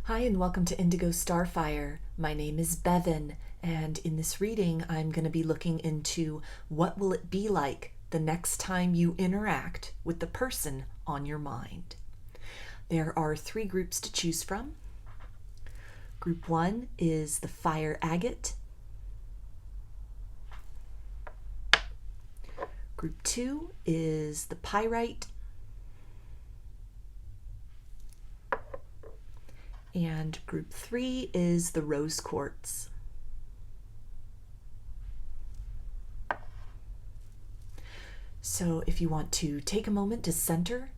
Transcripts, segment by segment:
Hi and welcome to Indigo Starfire. My name is Bevin, and in this reading I'm going to be looking into what will it be like the next time you interact with the person on your mind. There are 3 groups to choose from. Group 1 is the Fire Agate. Group 2 is the Pyrite. And group 3 is the Rose Quartz. So if you want to take a moment to center,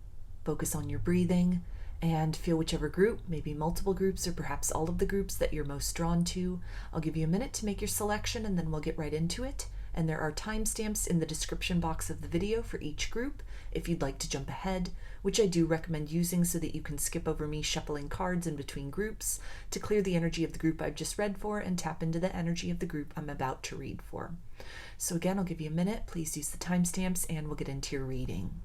focus on your breathing, and feel whichever group, maybe multiple groups or perhaps all of the groups that you're most drawn to, I'll give you a minute to make your selection and then we'll get right into it. And there are timestamps in the description box of the video for each group if you'd like to jump ahead, which I do recommend using so that you can skip over me shuffling cards in between groups to clear the energy of the group I've just read for and tap into the energy of the group I'm about to read for. So again, I'll give you a minute. Please use the timestamps and we'll get into your reading.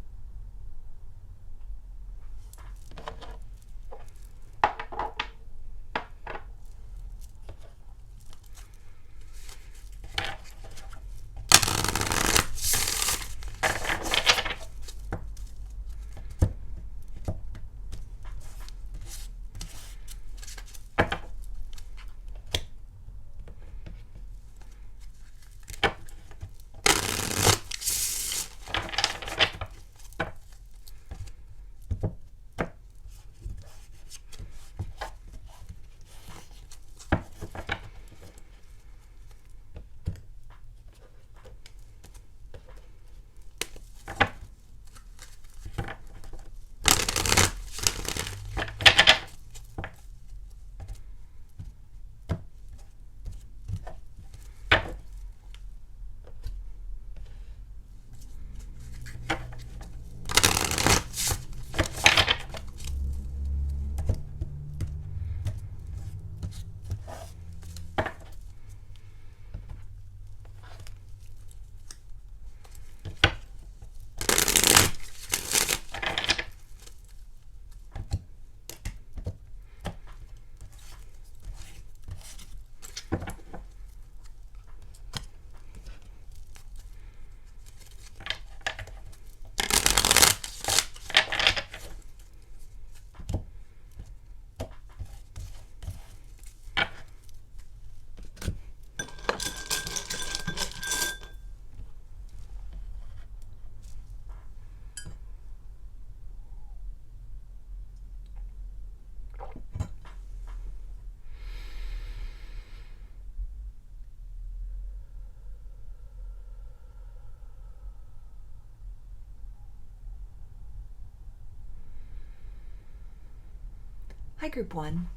Hi, Group 1.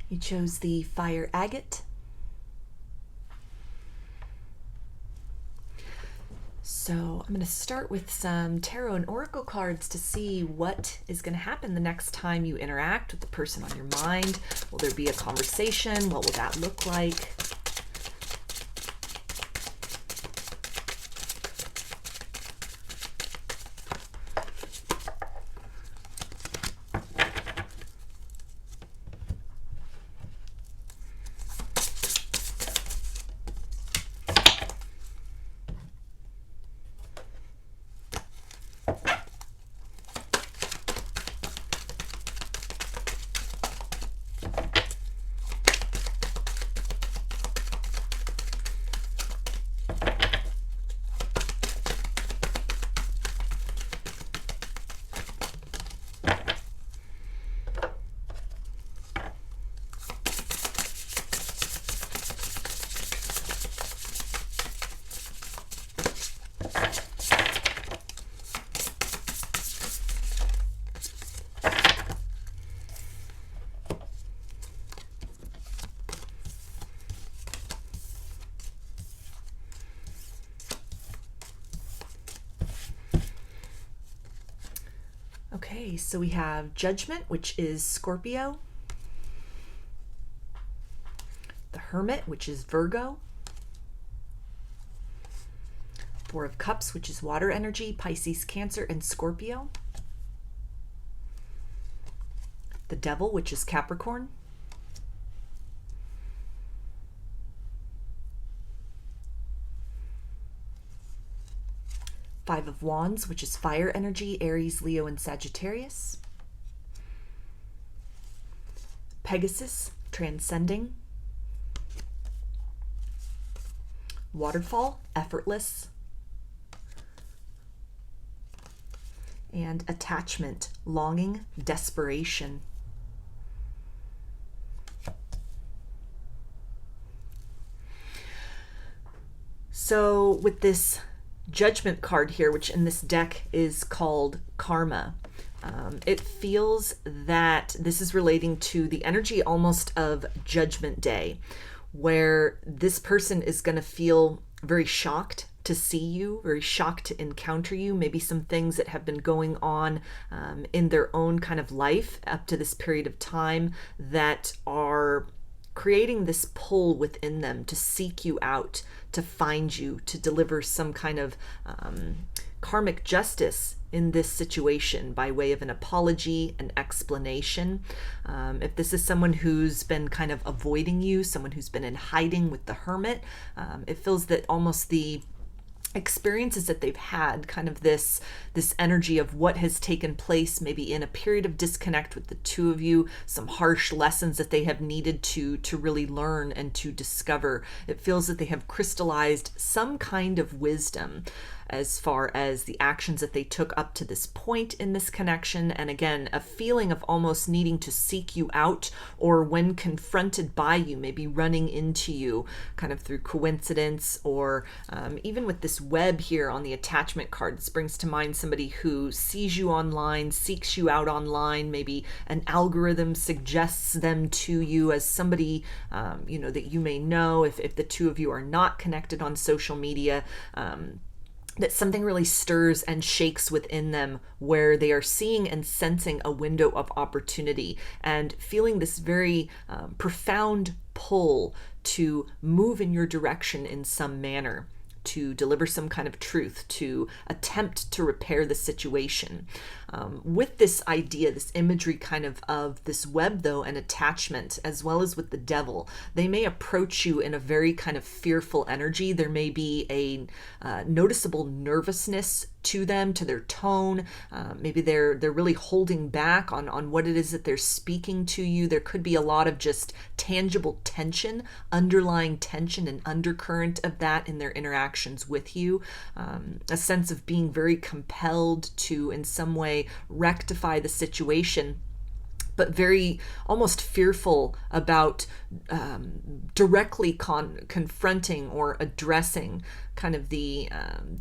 You chose the Fire Agate. So I'm going to start with some tarot and oracle cards to see what is going to happen the next time you interact with the person on your mind. Will there be a conversation? What will that look like? Okay, so we have Judgment, which is Scorpio. The Hermit, which is Virgo. Four of Cups, which is water energy, Pisces, Cancer, and Scorpio. the Devil, which is Capricorn, Five of Wands, which is fire energy, Aries, Leo, and Sagittarius, Pegasus, transcending, Waterfall, effortless, and Attachment, longing, desperation. So with this Judgment card here, which in this deck is called Karma, it feels that this is relating to the energy almost of Judgment Day, where this person is going to feel very shocked to see you, very shocked to encounter you, maybe some things that have been going on in their own kind of life up to this period of time that are creating this pull within them to seek you out, to find you, to deliver some kind of karmic justice in this situation by way of an apology, an explanation. If this is someone who's been kind of avoiding you, someone who's been in hiding with the Hermit, it feels that almost the experiences that they've had, kind of this energy of what has taken place maybe in a period of disconnect with the two of you, some harsh lessons that they have needed to really learn and to discover. It feels that they have crystallized some kind of wisdom as far as the actions that they took up to this point in this connection. And again, a feeling of almost needing to seek you out, or when confronted by you, maybe running into you kind of through coincidence, or even with this web here on the Attachment card, this brings to mind somebody who sees you online, seeks you out online, maybe an algorithm suggests them to you as somebody that you may know if the two of you are not connected on social media. That something really stirs and shakes within them, where they are seeing and sensing a window of opportunity and feeling this very profound pull to move in your direction in some manner, to deliver some kind of truth, to attempt to repair the situation. With this idea, this imagery kind of this web though, and attachment, as well as with the Devil, they may approach you in a very kind of fearful energy. There may be a noticeable nervousness to them, to their tone. Maybe they're really holding back on what it is that they're speaking to you. There could be a lot of just tangible tension, underlying tension and undercurrent of that in their interactions with you. A sense of being very compelled to, in some way, rectify the situation, but very almost fearful about directly confronting or addressing kind of the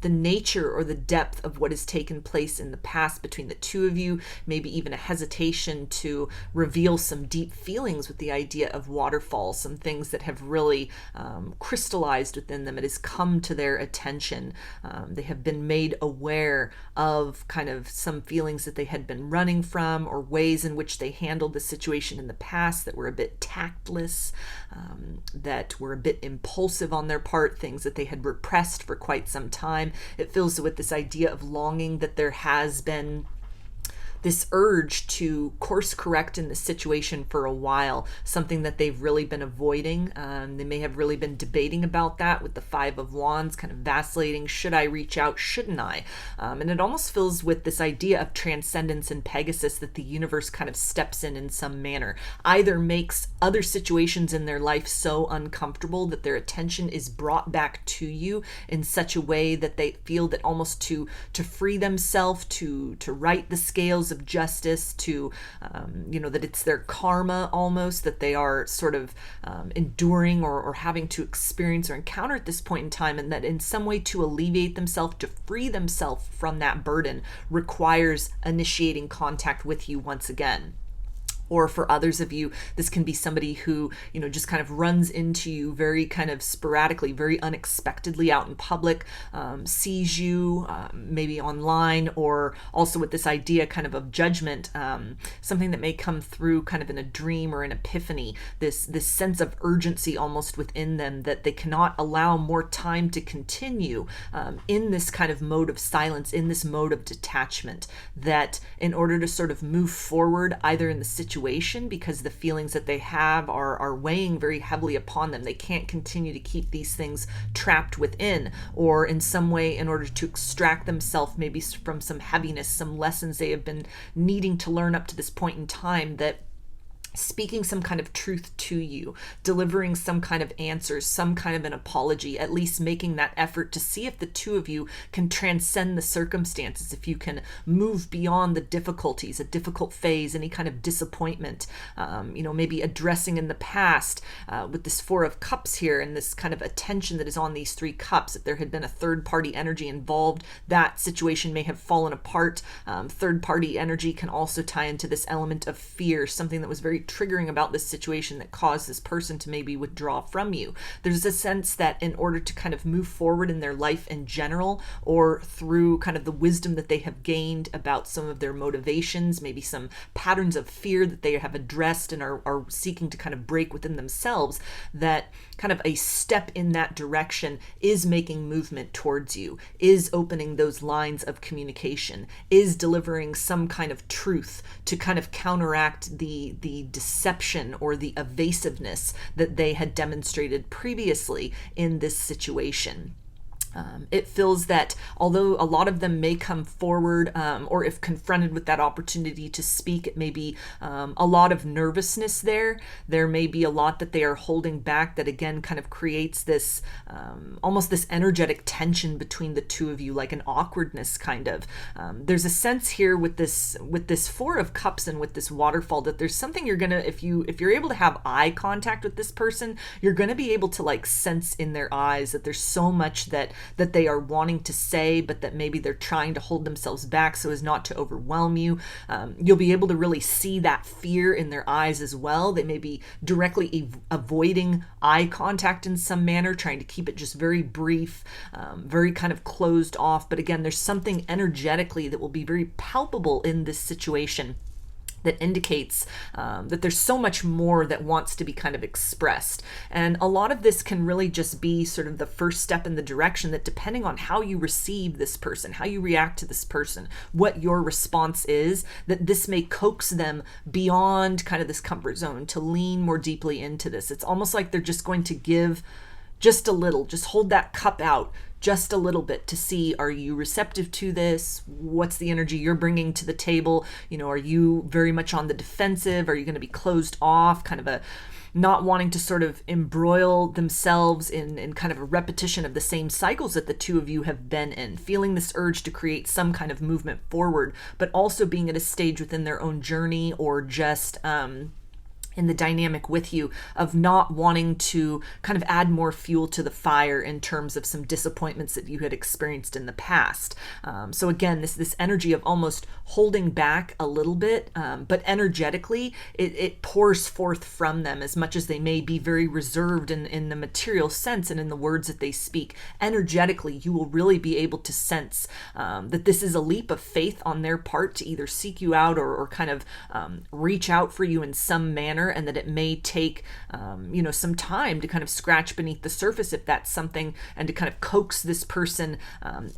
nature or the depth of what has taken place in the past between the two of you, maybe even a hesitation to reveal some deep feelings with the idea of waterfall, some things that have really crystallized within them. It has come to their attention. They have been made aware of kind of some feelings that they had been running from, or ways in which they handled the situation in the past that were a bit tactless, that were a bit impulsive on their part, things that they had repressed for quite some time. It feels with this idea of longing that there has been this urge to course correct in the situation for a while, something that they've really been avoiding. They may have really been debating about that with the Five of Wands, kind of vacillating. Should I reach out? Shouldn't I? And it almost feels with this idea of transcendence and Pegasus that the universe kind of steps in some manner, either makes other situations in their life so uncomfortable that their attention is brought back to you in such a way that they feel that almost to free themselves, to right the scales of justice, to that it's their karma almost that they are sort of enduring or having to experience or encounter at this point in time, and that in some way to alleviate themselves, to free themselves from that burden, requires initiating contact with you once again. Or for others of you, this can be somebody who, just kind of runs into you very kind of sporadically, very unexpectedly out in public, sees you maybe online, or also with this idea kind of judgment, something that may come through kind of in a dream or an epiphany, this sense of urgency almost within them that they cannot allow more time to continue in this kind of mode of silence, in this mode of detachment, that in order to sort of move forward, either in the situation situation because the feelings that they have are weighing very heavily upon them. They can't continue to keep these things trapped within, or in some way in order to extract themselves maybe from some heaviness, some lessons they have been needing to learn up to this point in time, that speaking some kind of truth to you, delivering some kind of answers, some kind of an apology, at least making that effort to see if the two of you can transcend the circumstances, if you can move beyond the difficulties, a difficult phase, any kind of disappointment, maybe addressing in the past with this Four of Cups here and this kind of attention that is on these three cups. If there had been a third party energy involved, that situation may have fallen apart. Third party energy can also tie into this element of fear, something that was very triggering about this situation that caused this person to maybe withdraw from you. There's a sense that in order to kind of move forward in their life in general, or through kind of the wisdom that they have gained about some of their motivations, maybe some patterns of fear that they have addressed and are seeking to kind of break within themselves, that kind of a step in that direction is making movement towards you, is opening those lines of communication, is delivering some kind of truth to kind of counteract the deception or the evasiveness that they had demonstrated previously in this situation. It feels that although a lot of them may come forward, or if confronted with that opportunity to speak, it may be a lot of nervousness there. There may be a lot that they are holding back that again kind of creates this almost this energetic tension between the two of you, like an awkwardness kind of. There's a sense here with this Four of Cups and with this waterfall that there's something you're gonna, if you're able to have eye contact with this person, you're gonna be able to like sense in their eyes that there's so much that they are wanting to say, but that maybe they're trying to hold themselves back so as not to overwhelm you. You'll be able to really see that fear in their eyes as well. They may be directly avoiding eye contact in some manner, trying to keep it just very brief, very kind of closed off. But again, there's something energetically that will be very palpable in this situation that indicates that there's so much more that wants to be kind of expressed. And a lot of this can really just be sort of the first step in the direction that, depending on how you receive this person, how you react to this person, what your response is, that this may coax them beyond kind of this comfort zone to lean more deeply into this. It's almost like they're just going to give just a little, just hold that cup out just a little bit to see, are you receptive to this? What's the energy you're bringing to the table? Are you very much on the defensive? Are you going to be closed off, kind of a not wanting to sort of embroil themselves in kind of a repetition of the same cycles that the two of you have been in, feeling this urge to create some kind of movement forward, but also being at a stage within their own journey, or just in the dynamic with you of not wanting to kind of add more fuel to the fire in terms of some disappointments that you had experienced in the past. So again, this energy of almost holding back a little bit, but energetically it pours forth from them, as much as they may be very reserved in the material sense and in the words that they speak. Energetically, you will really be able to sense that this is a leap of faith on their part to either seek you out or kind of reach out for you in some manner, and that it may take some time to kind of scratch beneath the surface if that's something, and to kind of coax this person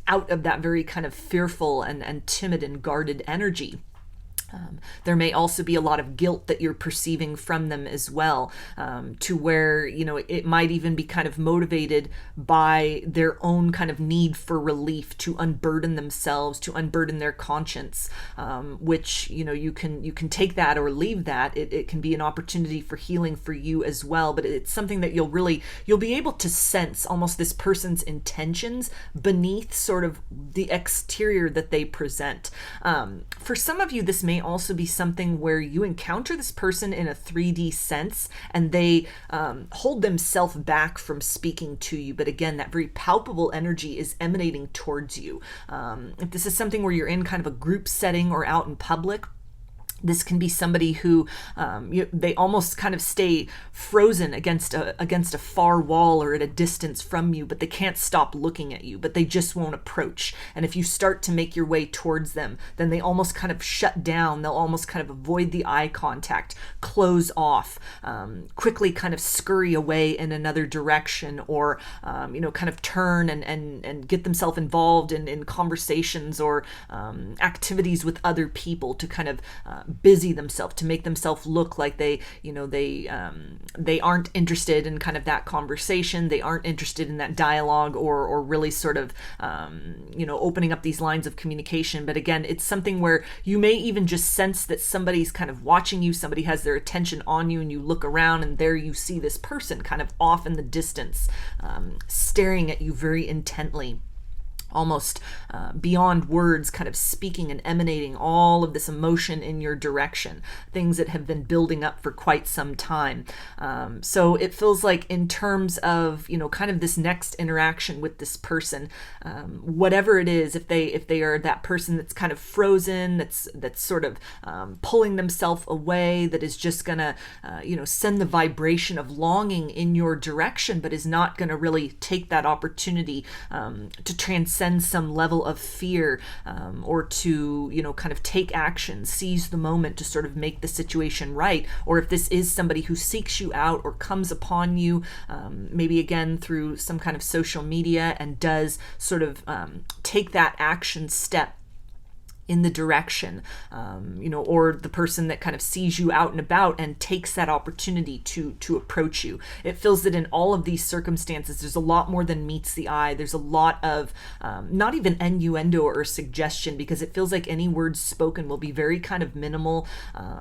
out of that very kind of fearful and timid and guarded energy. There may also be a lot of guilt that you're perceiving from them as well, to where, it might even be kind of motivated by their own kind of need for relief, to unburden themselves, to unburden their conscience, which, you can take that or leave that. It can be an opportunity for healing for you as well, but it's something that you'll be able to sense almost this person's intentions beneath sort of the exterior that they present. For some of you, this may also be something where you encounter this person in a 3D sense, and they hold themselves back from speaking to you, but again, that very palpable energy is emanating towards you. If this is something where you're in kind of a group setting or out in public, this can be somebody who they almost kind of stay frozen against a far wall or at a distance from you, but they can't stop looking at you, but they just won't approach. And if you start to make your way towards them, then they almost kind of shut down. They'll almost kind of avoid the eye contact, close off, quickly kind of scurry away in another direction, or kind of turn and get themselves involved in conversations or activities with other people to kind of busy themselves, to make themselves look like they aren't interested in kind of that conversation. They aren't interested in that dialogue or really sort of, opening up these lines of communication. But again, it's something where you may even just sense that somebody's kind of watching you, somebody has their attention on you, and you look around and there you see this person kind of off in the distance, staring at you very intently, almost beyond words, kind of speaking and emanating all of this emotion in your direction, things that have been building up for quite some time. So it feels like in terms of, kind of this next interaction with this person, whatever it is, if they are that person that's kind of frozen, that's sort of pulling themselves away, that is just gonna, send the vibration of longing in your direction, but is not gonna really take that opportunity to transcend some level of fear, or to, kind of take action, seize the moment to sort of make the situation right. Or if this is somebody who seeks you out or comes upon you, maybe again through some kind of social media, and does sort of take that action step in the direction, or the person that kind of sees you out and about and takes that opportunity to approach you. It feels that in all of these circumstances, there's a lot more than meets the eye. There's a lot of not even innuendo or suggestion, because it feels like any words spoken will be very kind of minimal.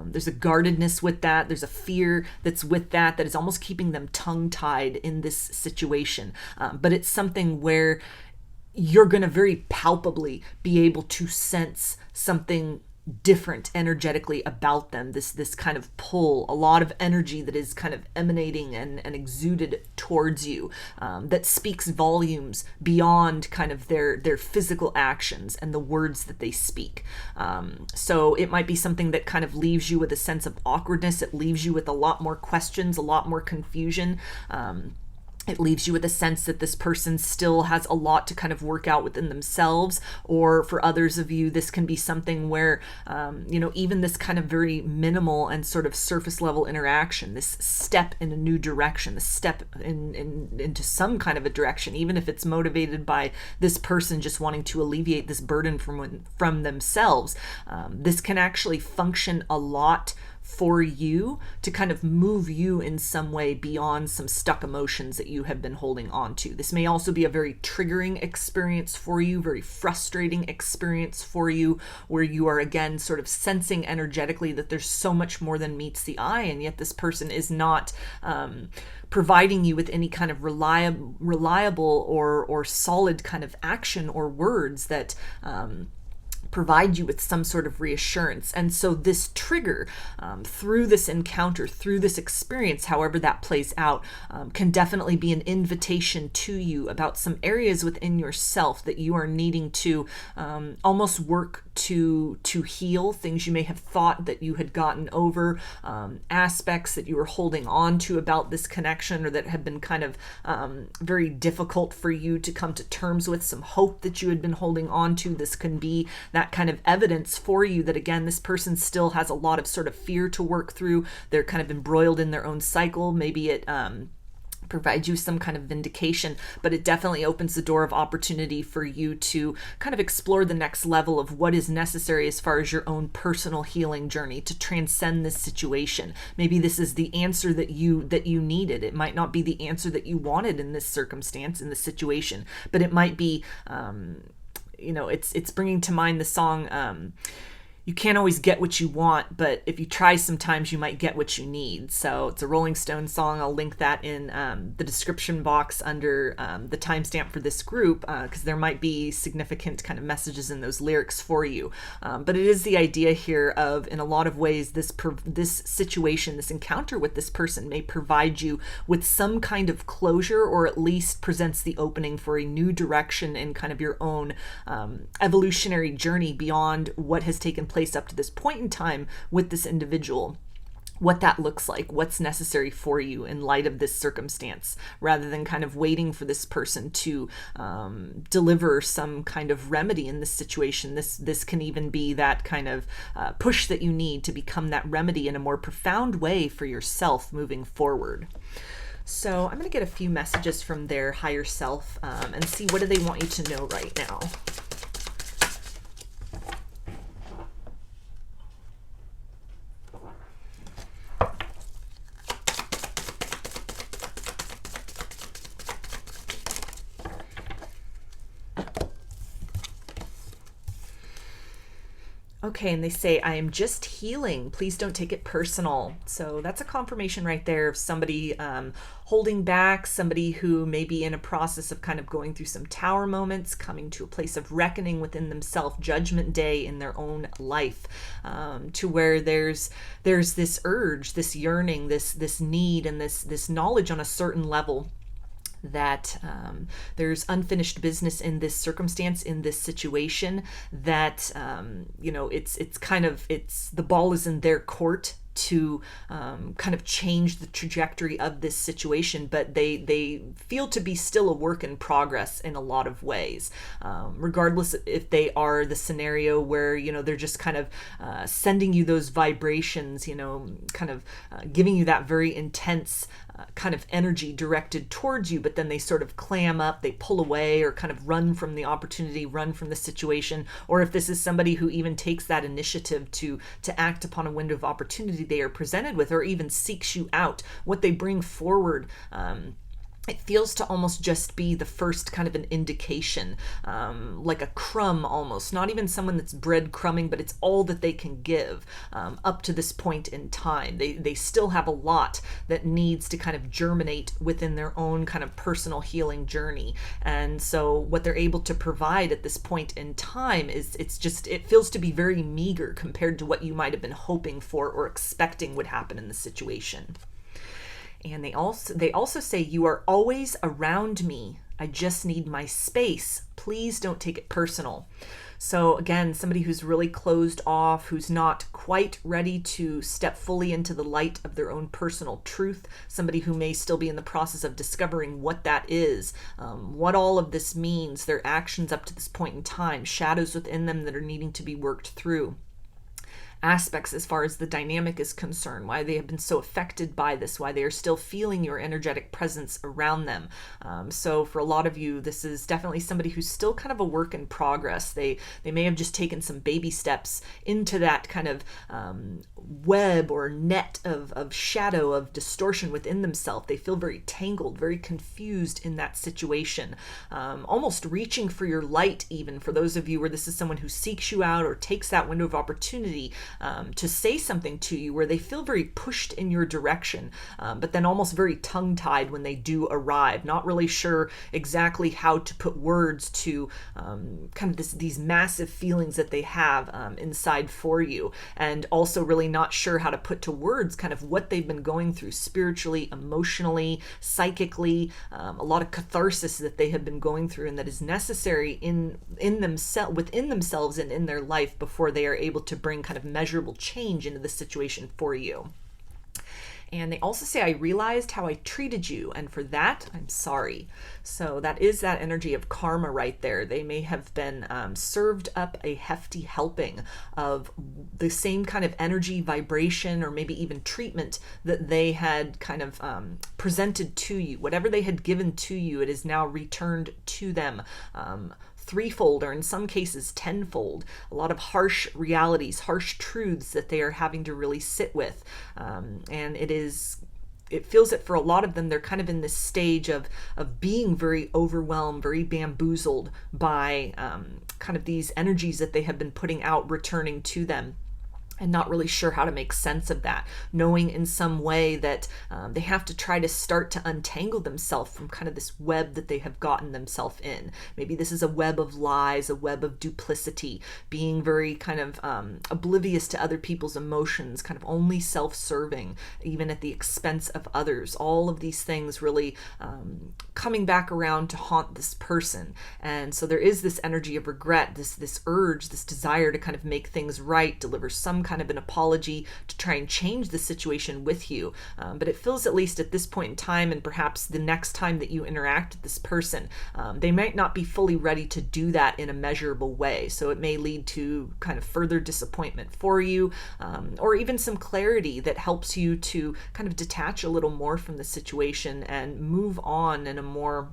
There's a guardedness with that. There's a fear that's with that is almost keeping them tongue-tied in this situation. But it's something where you're going to very palpably be able to sense something different energetically about them, this kind of pull, a lot of energy that is kind of emanating and exuded towards you, that speaks volumes beyond kind of their physical actions and the words that they speak. So it might be something that kind of leaves you with a sense of awkwardness. It leaves you with a lot more questions, a lot more confusion. It leaves you with a sense that this person still has a lot to kind of work out within themselves. Or for others of you, this can be something where, even this kind of very minimal and sort of surface level interaction, this step in a new direction, this step into some kind of a direction, even if it's motivated by this person just wanting to alleviate this burden from themselves, this can actually function a lot for you to kind of move you in some way beyond some stuck emotions that you have been holding on to. This may also be a very triggering experience for you, very frustrating experience for you, where you are again sort of sensing energetically that there's so much more than meets the eye, and yet this person is not providing you with any kind of reliable or solid kind of action or words that provide you with some sort of reassurance. And so this trigger, through this encounter, through this experience, however that plays out, can definitely be an invitation to you about some areas within yourself that you are needing to almost work to heal, things you may have thought that you had gotten over, aspects that you were holding on to about this connection, or that have been kind of very difficult for you to come to terms with, some hope that you had been holding on to. This can be that kind of evidence for you that, again, this person still has a lot of sort of fear to work through. They're kind of embroiled in their own cycle. Maybe it provides you some kind of vindication, but it definitely opens the door of opportunity for you to kind of explore the next level of what is necessary as far as your own personal healing journey to transcend this situation. Maybe this is the answer that you needed. It might not be the answer that you wanted in this circumstance, in this situation, but it might be it's bringing to mind the song, you can't always get what you want, but if you try, sometimes you might get what you need. So it's a Rolling Stones song. I'll link that in the description box under the timestamp for this group, because there might be significant kind of messages in those lyrics for you. But it is the idea here of, in a lot of ways, this situation, this encounter with this person may provide you with some kind of closure, or at least presents the opening for a new direction in kind of your own evolutionary journey beyond what has taken place up to this point in time with this individual. What that looks like, what's necessary for you in light of this circumstance, rather than kind of waiting for this person to deliver some kind of remedy in this situation. This can even be that kind of push that you need to become that remedy in a more profound way for yourself moving forward. So I'm going to get a few messages from their higher self and see, what do they want you to know right now. Okay, and they say, I am just healing. Please don't take it personal. So that's a confirmation right there of somebody holding back, somebody who may be in a process of kind of going through some tower moments, coming to a place of reckoning within themselves, judgment day in their own life, to where there's this urge, this yearning, this need, and this knowledge on a certain level that there's unfinished business in this circumstance, in this situation, that it's the ball is in their court to kind of change the trajectory of this situation, but they feel to be still a work in progress in a lot of ways, regardless if they are the scenario where they're just kind of sending you those vibrations, kind of giving you that very intense kind of energy directed towards you, but then they sort of clam up, they pull away, or kind of run from the opportunity, run from the situation. Or if this is somebody who even takes that initiative to act upon a window of opportunity they are presented with, or even seeks you out, what they bring forward, it feels to almost just be the first kind of an indication, like a crumb almost, not even someone that's breadcrumbing, but it's all that they can give up to this point in time. They still have a lot that needs to kind of germinate within their own kind of personal healing journey. And so what they're able to provide at this point in time it feels to be very meager compared to what you might have been hoping for or expecting would happen in the situation. And they also say, you are always around me. I just need my space. Please don't take it personal. So again, somebody who's really closed off, who's not quite ready to step fully into the light of their own personal truth, somebody who may still be in the process of discovering what that is, what all of this means, their actions up to this point in time, shadows within them that are needing to be worked through. Aspects as far as the dynamic is concerned, why they have been so affected by this, why they are still feeling your energetic presence around them. So for a lot of you, this is definitely somebody who's still kind of a work in progress. They may have just taken some baby steps into that kind of web or net of shadow, of distortion within themselves. They feel very tangled, very confused in that situation, almost reaching for your light, even for those of you where this is someone who seeks you out or takes that window of opportunity to say something to you, where they feel very pushed in your direction, but then almost very tongue-tied when they do arrive, not really sure exactly how to put words to kind of these massive feelings that they have inside for you, and also really not sure how to put to words kind of what they've been going through spiritually, emotionally, psychically, a lot of catharsis that they have been going through, and that is necessary within themselves and in their life before they are able to bring kind of measurable change into the situation for you. And they also say, I realized how I treated you, and for that, I'm sorry. So that is that energy of karma right there. They may have been served up a hefty helping of the same kind of energy, vibration, or maybe even treatment that they had kind of presented to you. Whatever they had given to you, it is now returned to them threefold, or in some cases tenfold. A lot of harsh realities, harsh truths that they are having to really sit with. And it feels that for a lot of them, they're kind of in this stage of being very overwhelmed, very bamboozled by kind of these energies that they have been putting out, returning to them, and not really sure how to make sense of that, knowing in some way that they have to try to start to untangle themselves from kind of this web that they have gotten themselves in. Maybe this is a web of lies, a web of duplicity, being very kind of oblivious to other people's emotions, kind of only self-serving, even at the expense of others. All of these things really coming back around to haunt this person. And so there is this energy of regret, this urge, this desire to kind of make things right, deliver some kind of an apology to try and change the situation with you. But it feels, at least at this point in time, and perhaps the next time that you interact with this person, they might not be fully ready to do that in a measurable way. So it may lead to kind of further disappointment for you, or even some clarity that helps you to kind of detach a little more from the situation and move on in a more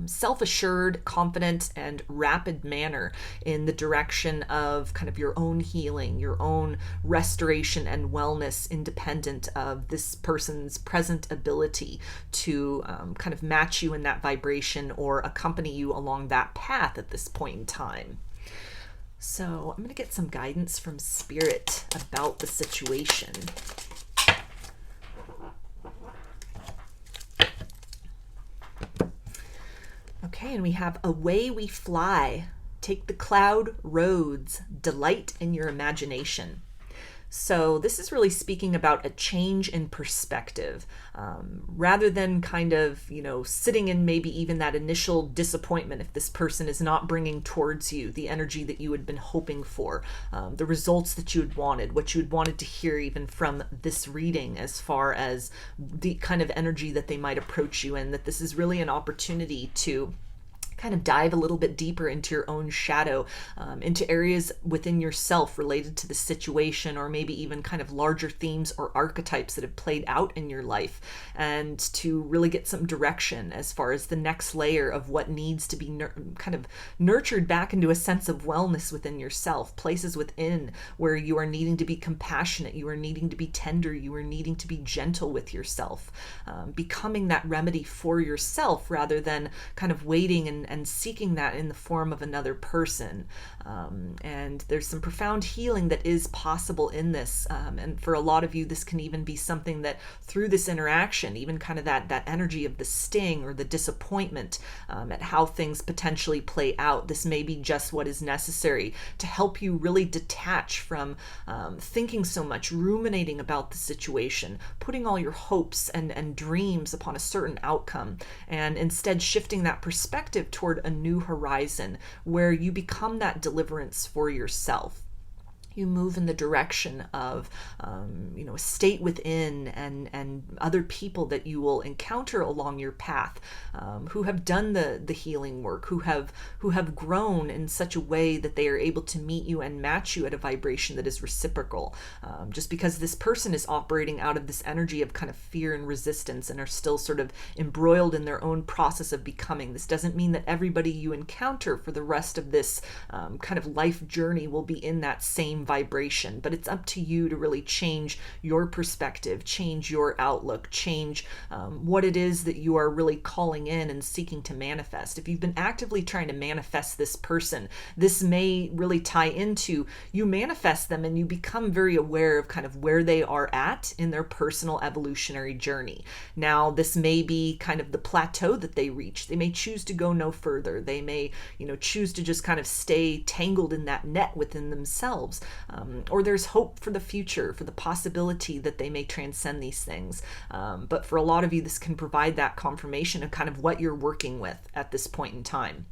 self-assured, confident, and rapid manner in the direction of kind of your own healing, your own restoration and wellness, independent of this person's present ability to kind of match you in that vibration or accompany you along that path at this point in time. So I'm going to get some guidance from Spirit about the situation. Okay, and we have away we fly. Take the cloud roads, delight in your imagination. So this is really speaking about a change in perspective, rather than kind of, sitting in maybe even that initial disappointment if this person is not bringing towards you the energy that you had been hoping for, the results that you had wanted, what you had wanted to hear even from this reading as far as the kind of energy that they might approach you in, that this is really an opportunity to kind of dive a little bit deeper into your own shadow, into areas within yourself related to the situation, or maybe even kind of larger themes or archetypes that have played out in your life, and to really get some direction as far as the next layer of what needs to be kind of nurtured back into a sense of wellness within yourself, places within where you are needing to be compassionate, you are needing to be tender, you are needing to be gentle with yourself, becoming that remedy for yourself rather than kind of waiting and seeking that in the form of another person. And there's some profound healing that is possible in this. And for a lot of you, this can even be something that through this interaction, even kind of that energy of the sting or the disappointment at how things potentially play out, this may be just what is necessary to help you really detach from thinking so much, ruminating about the situation, putting all your hopes and dreams upon a certain outcome, and instead shifting that perspective toward a new horizon where you become that deliverance for yourself. You move in the direction of, a state within and other people that you will encounter along your path, who have done the healing work, who have grown in such a way that they are able to meet you and match you at a vibration that is reciprocal. Just because this person is operating out of this energy of kind of fear and resistance and are still sort of embroiled in their own process of becoming, this doesn't mean that everybody you encounter for the rest of this kind of life journey will be in that same vibration, but it's up to you to really change your perspective, change your outlook, change what it is that you are really calling in and seeking to manifest. If you've been actively trying to manifest this person, this may really tie into you manifest them and you become very aware of kind of where they are at in their personal evolutionary journey. Now, this may be kind of the plateau that they reach. They may choose to go no further. They may, choose to just kind of stay tangled in that net within themselves. Or there's hope for the future, for the possibility that they may transcend these things. But for a lot of you, this can provide that confirmation of kind of what you're working with at this point in time,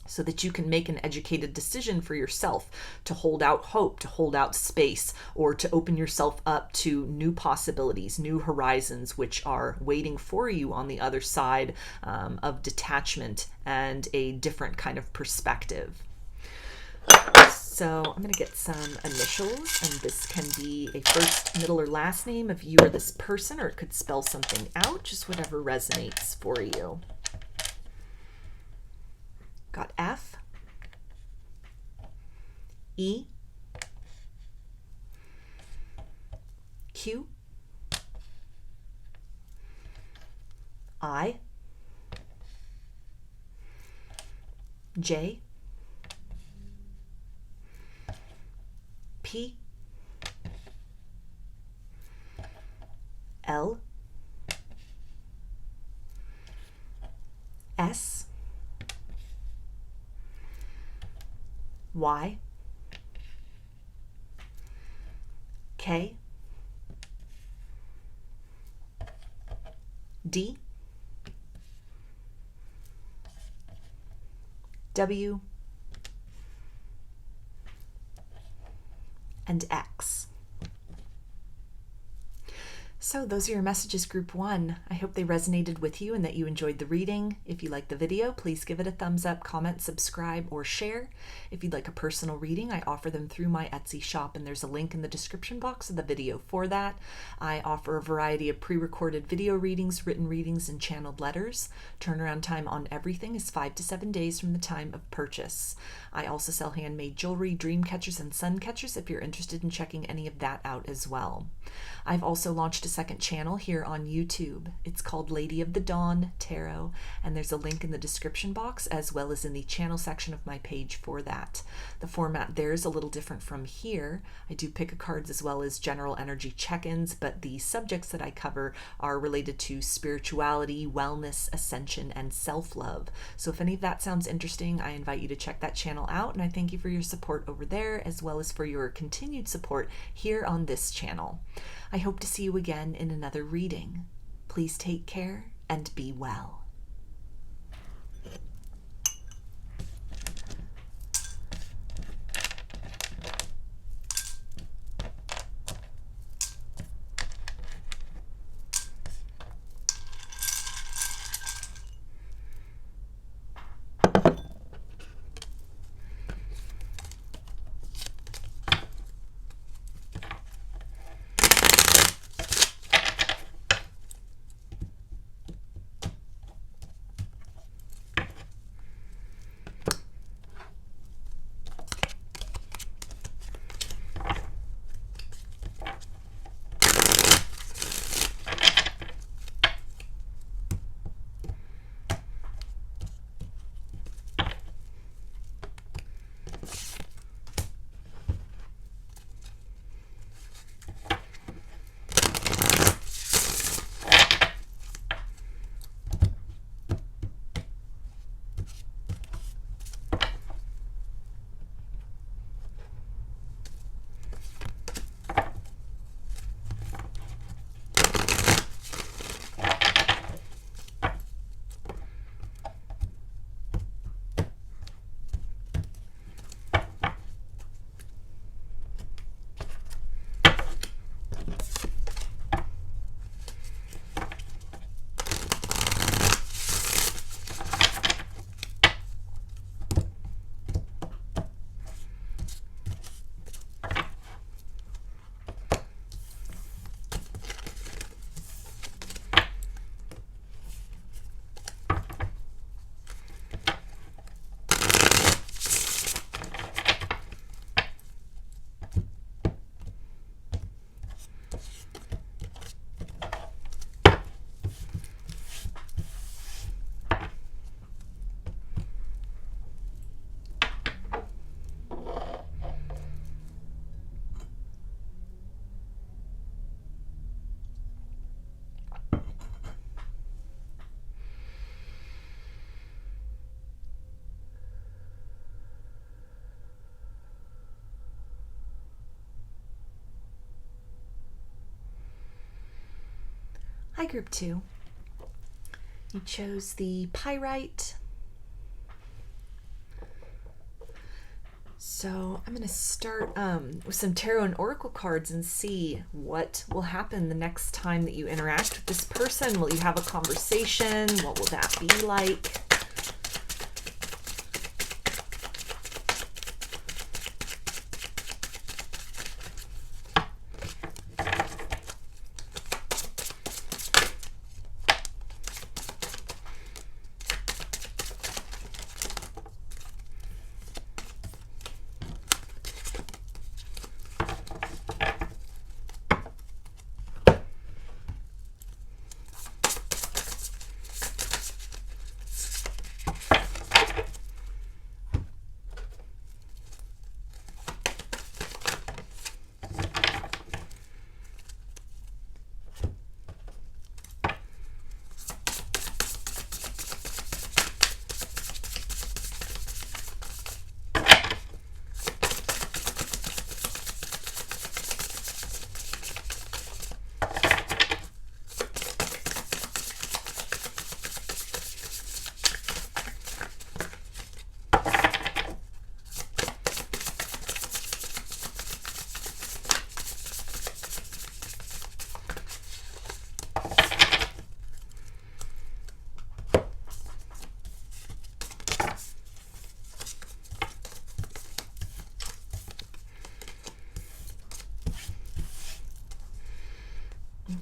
so that you can make an educated decision for yourself to hold out hope, to hold out space, or to open yourself up to new possibilities, new horizons, which are waiting for you on the other side of detachment and a different kind of perspective. So I'm going to get some initials, and this can be a first, middle, or last name of you or this person, or it could spell something out, just whatever resonates for you. Got F, E, Q, I, J, P, L, S, Y, K, D, W, and X. So those are your messages, group 1. I hope they resonated with you and that you enjoyed the reading. If you liked the video, please give it a thumbs up, comment, subscribe, or share. If you'd like a personal reading, I offer them through my Etsy shop, and there's a link in the description box of the video for that. I offer a variety of pre-recorded video readings, written readings, and channeled letters. Turnaround time on everything is 5 to 7 days from the time of purchase. I also sell handmade jewelry, dream catchers, and sun catchers if you're interested in checking any of that out as well. I've also launched a second channel here on YouTube. It's called Lady of the Dawn Tarot, and there's a link in the description box as well as in the channel section of my page for that. The format there is a little different from here. I do pick a cards as well as general energy check-ins, but the subjects that I cover are related to spirituality, wellness, ascension, and self-love. So if any of that sounds interesting, I invite you to check that channel out, and I thank you for your support over there as well as for your continued support here on this channel. I hope to see you again in another reading. Please take care and be well. Hi, Group 2. You chose the Pyrite. So I'm going to start with some tarot and oracle cards and see what will happen the next time that you interact with this person. Will you have a conversation? What will that be like?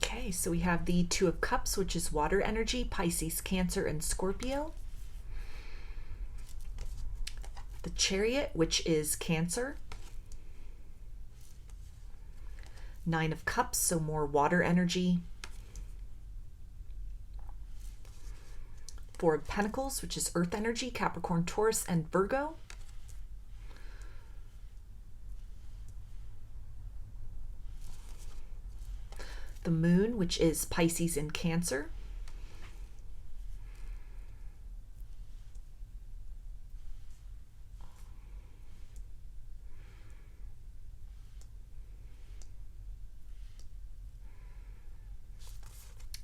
Okay, so we have the Two of Cups, which is water energy, Pisces, Cancer, and Scorpio. Chariot, which is Cancer. Nine of Cups, so more water energy. Four of Pentacles, which is earth energy, Capricorn, Taurus, and Virgo. The Moon, which is Pisces and Cancer.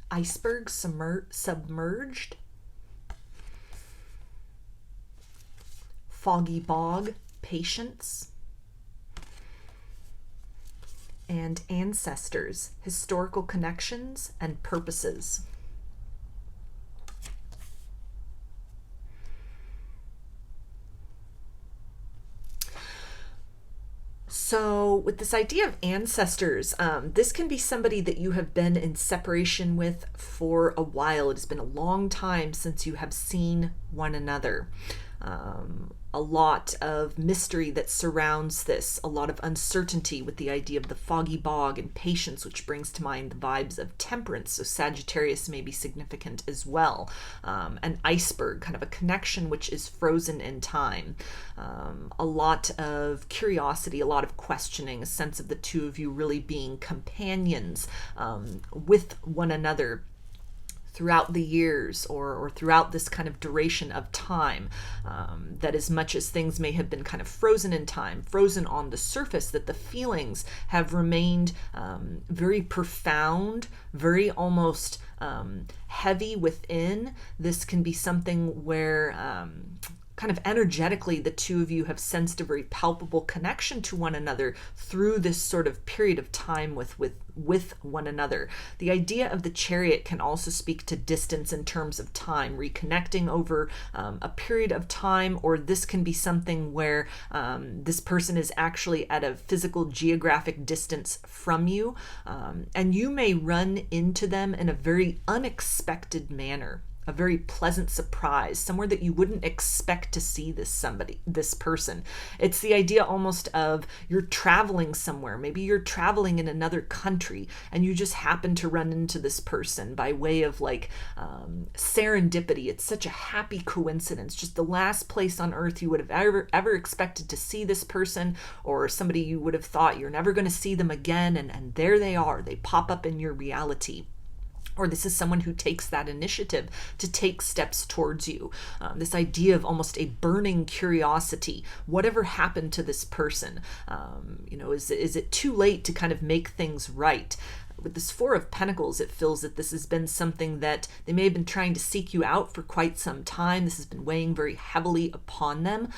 Iceberg, submerged. Foggy bog, patience. And ancestors, historical connections and purposes. So with this idea of ancestors, this can be somebody that you have been in separation with for a while. It has been a long time since you have seen one another. A lot of mystery that surrounds this, a lot of uncertainty with the idea of the foggy bog and patience, which brings to mind the vibes of temperance. So Sagittarius may be significant as well. An iceberg, kind of a connection which is frozen in time. A lot of curiosity, a lot of questioning, a sense of the two of you really being companions with one another throughout the years or throughout this kind of duration of time, that as much as things may have been kind of frozen in time, frozen on the surface, that the feelings have remained very profound, very almost heavy within. This can be something where kind of energetically the two of you have sensed a very palpable connection to one another through this sort of period of time with one another. The idea of the Chariot can also speak to distance in terms of time, reconnecting over a period of time, or this can be something where this person is actually at a physical geographic distance from you, and you may run into them in a very unexpected manner. A very pleasant surprise, somewhere that you wouldn't expect to see this person. It's the idea almost of you're traveling somewhere. Maybe you're traveling in another country and you just happen to run into this person by way of like serendipity. It's such a happy coincidence. Just the last place on earth you would have ever expected to see this person, or somebody you would have thought you're never going to see them again, and there they are. They pop up in your reality. Or this is someone who takes that initiative to take steps towards you. This idea of almost a burning curiosity. Whatever happened to this person? Is it too late to kind of make things right? With this Four of Pentacles, it feels that this has been something that they may have been trying to seek you out for quite some time. This has been weighing very heavily upon them.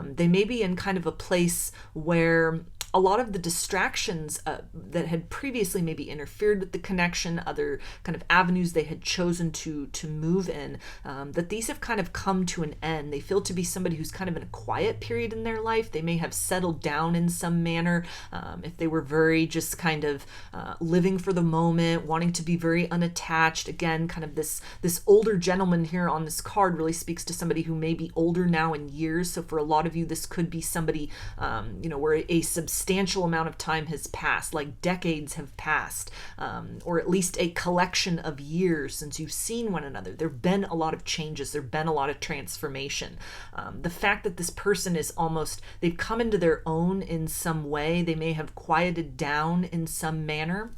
They may be in kind of a place where a lot of the distractions that had previously maybe interfered with the connection, other kind of avenues they had chosen to move in, that these have kind of come to an end. They feel to be somebody who's kind of in a quiet period in their life. They may have settled down in some manner. If they were very just kind of living for the moment, wanting to be very unattached. Again, kind of this older gentleman here on this card really speaks to somebody who may be older now in years. So for a lot of you, this could be somebody, where a substantial amount of time has passed, like decades have passed, or at least a collection of years since you've seen one another. There have been a lot of changes. There have been a lot of transformation. The fact that this person is they've come into their own in some way. They may have quieted down in some manner,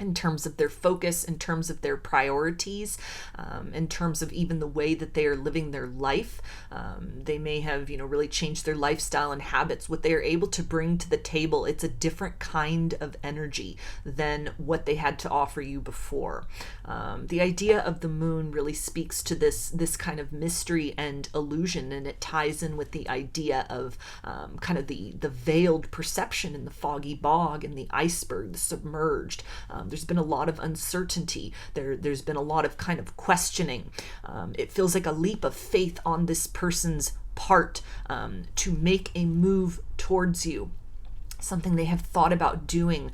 in terms of their focus, in terms of their priorities, in terms of even the way that they are living their life. They may have, really changed their lifestyle and habits. What they are able to bring to the table, it's a different kind of energy than what they had to offer you before. The idea of the Moon really speaks to this kind of mystery and illusion, and it ties in with the idea of kind of the veiled perception in the foggy bog and the iceberg, the submerged. There's been a lot of uncertainty. There's been a lot of kind of questioning. It feels like a leap of faith on this person's part to make a move towards you. something they have thought about doing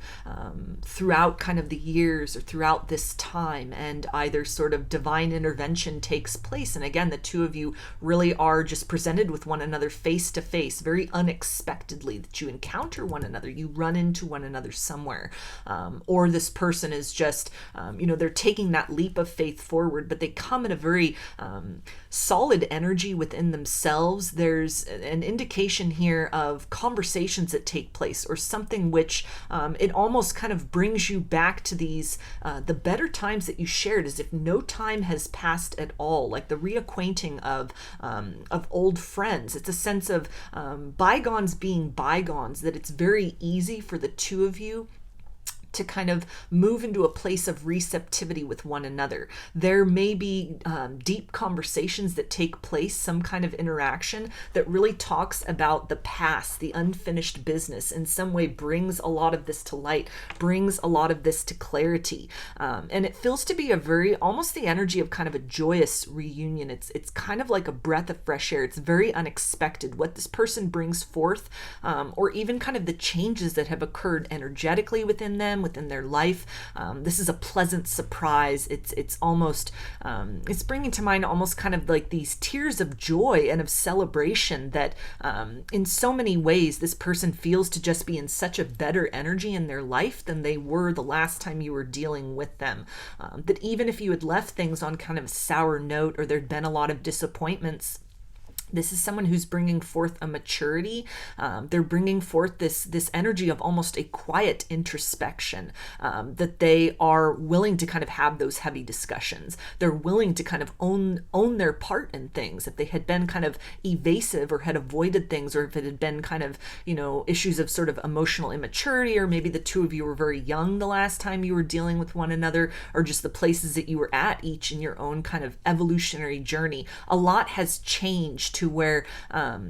throughout kind of the years or throughout this time, and either sort of divine intervention takes place. And again, the two of you really are just presented with one another face to face, very unexpectedly, that you encounter one another, you run into one another somewhere, or this person is just, they're taking that leap of faith forward, but they come in a very solid energy within themselves. There's an indication here of conversations that take place, or something which it almost kind of brings you back to these the better times that you shared, as if no time has passed at all, like the reacquainting of old friends. It's a sense of bygones being bygones, that it's very easy for the two of you to kind of move into a place of receptivity with one another. There may be deep conversations that take place, some kind of interaction that really talks about the past, the unfinished business, in some way brings a lot of this to light, brings a lot of this to clarity. And it feels to be a very, almost the energy of kind of a joyous reunion. It's kind of like a breath of fresh air. It's very unexpected what this person brings forth, or even kind of the changes that have occurred energetically within them, within their life. This is a pleasant surprise. It's almost, it's bringing to mind almost kind of like these tears of joy and of celebration that in so many ways this person feels to just be in such a better energy in their life than they were the last time you were dealing with them. That even if you had left things on kind of a sour note, or there'd been a lot of disappointments, this is someone who's bringing forth a maturity. They're bringing forth this energy of almost a quiet introspection, that they are willing to kind of have those heavy discussions. They're willing to kind of own their part in things. If they had been kind of evasive or had avoided things, or if it had been kind of, issues of sort of emotional immaturity, or maybe the two of you were very young the last time you were dealing with one another, or just the places that you were at each in your own kind of evolutionary journey, a lot has changed to where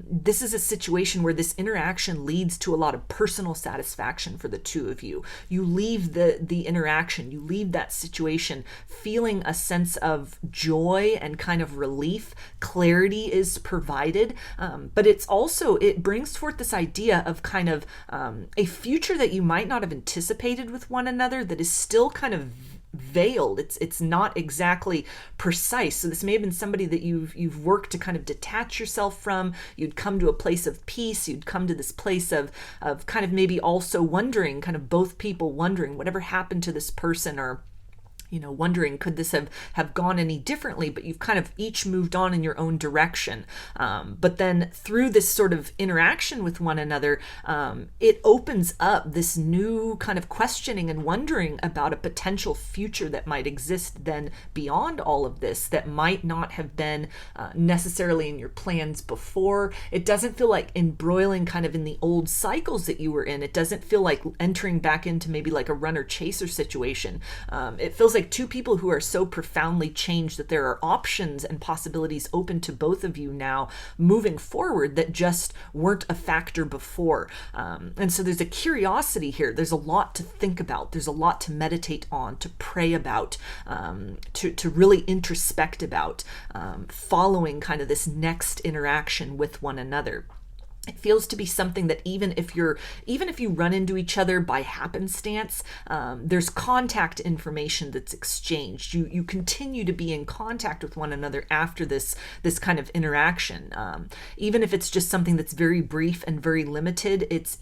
this is a situation where this interaction leads to a lot of personal satisfaction for the two of you. You leave the interaction, you leave that situation feeling a sense of joy and kind of relief. Clarity is provided, but it's also, it brings forth this idea of kind of a future that you might not have anticipated with one another, that is still kind of veiled. It's not exactly precise. So this may have been somebody that you've worked to kind of detach yourself from. You'd come to a place of peace. You'd come to this place of kind of maybe also wondering, kind of both people wondering whatever happened to this person, or wondering, could this have gone any differently? But you've kind of each moved on in your own direction. But then through this sort of interaction with one another, it opens up this new kind of questioning and wondering about a potential future that might exist then beyond all of this, that might not have been necessarily in your plans before. It doesn't feel like embroiling kind of in the old cycles that you were in. It doesn't feel like entering back into maybe like a runner-chaser situation. It feels like two people who are so profoundly changed that there are options and possibilities open to both of you now moving forward that just weren't a factor before. And so there's a curiosity here. There's a lot to think about. There's a lot to meditate on, to pray about, to really introspect about, following kind of this next interaction with one another. It feels to be something that even if you run into each other by happenstance, there's contact information that's exchanged. You continue to be in contact with one another after this kind of interaction. Even if it's just something that's very brief and very limited, it's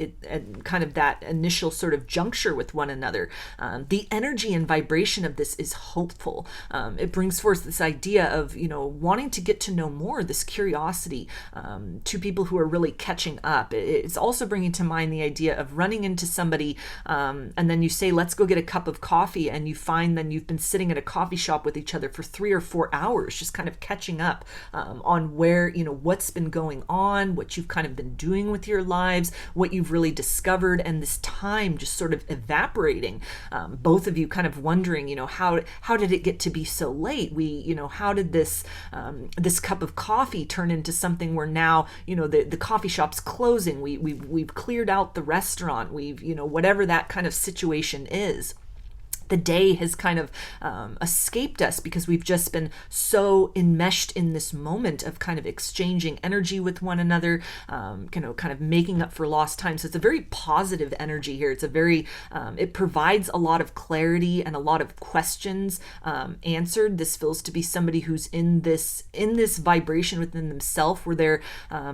kind of that initial sort of juncture with one another. The energy and vibration of this is hopeful. It brings forth this idea of, wanting to get to know more, this curiosity, to people who are really catching up. It's also bringing to mind the idea of running into somebody, and then you say, let's go get a cup of coffee, and you find then you've been sitting at a coffee shop with each other for 3 or 4 hours, just kind of catching up on where, what's been going on, what you've kind of been doing with your lives, what you've really discovered, and this time just sort of evaporating. Both of you kind of wondering, how did it get to be so late? How did this cup of coffee turn into something where now, the coffee shop's closing, we've cleared out the restaurant, we've, whatever that kind of situation is. the day has kind of escaped us because we've just been so enmeshed in this moment of kind of exchanging energy with one another, kind of making up for lost time. So it's a very positive energy here. It's a very, it provides a lot of clarity and a lot of questions answered. This feels to be somebody who's in this vibration within themselves where they're,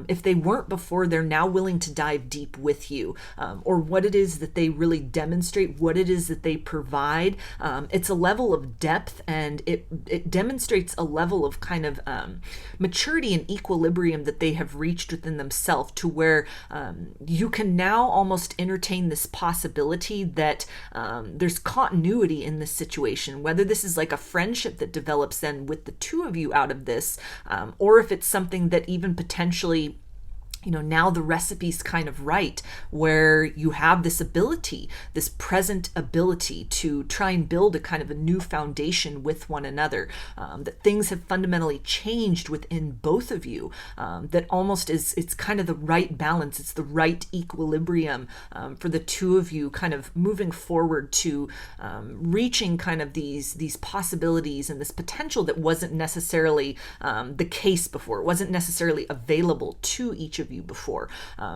if they weren't before, they're now willing to dive deep with you, or what it is that they really demonstrate, what it is that they provide. It's a level of depth, and it demonstrates a level of kind of maturity and equilibrium that they have reached within themselves, to where you can now almost entertain this possibility that there's continuity in this situation, whether this is like a friendship that develops then with the two of you out of this, or if it's something that even potentially, now the recipe's kind of right, where you have this ability, this present ability to try and build a kind of a new foundation with one another, that things have fundamentally changed within both of you, that almost it's kind of the right balance, it's the right equilibrium for the two of you kind of moving forward to reaching kind of these possibilities and this potential that wasn't necessarily the case before, it wasn't necessarily available to each of you before.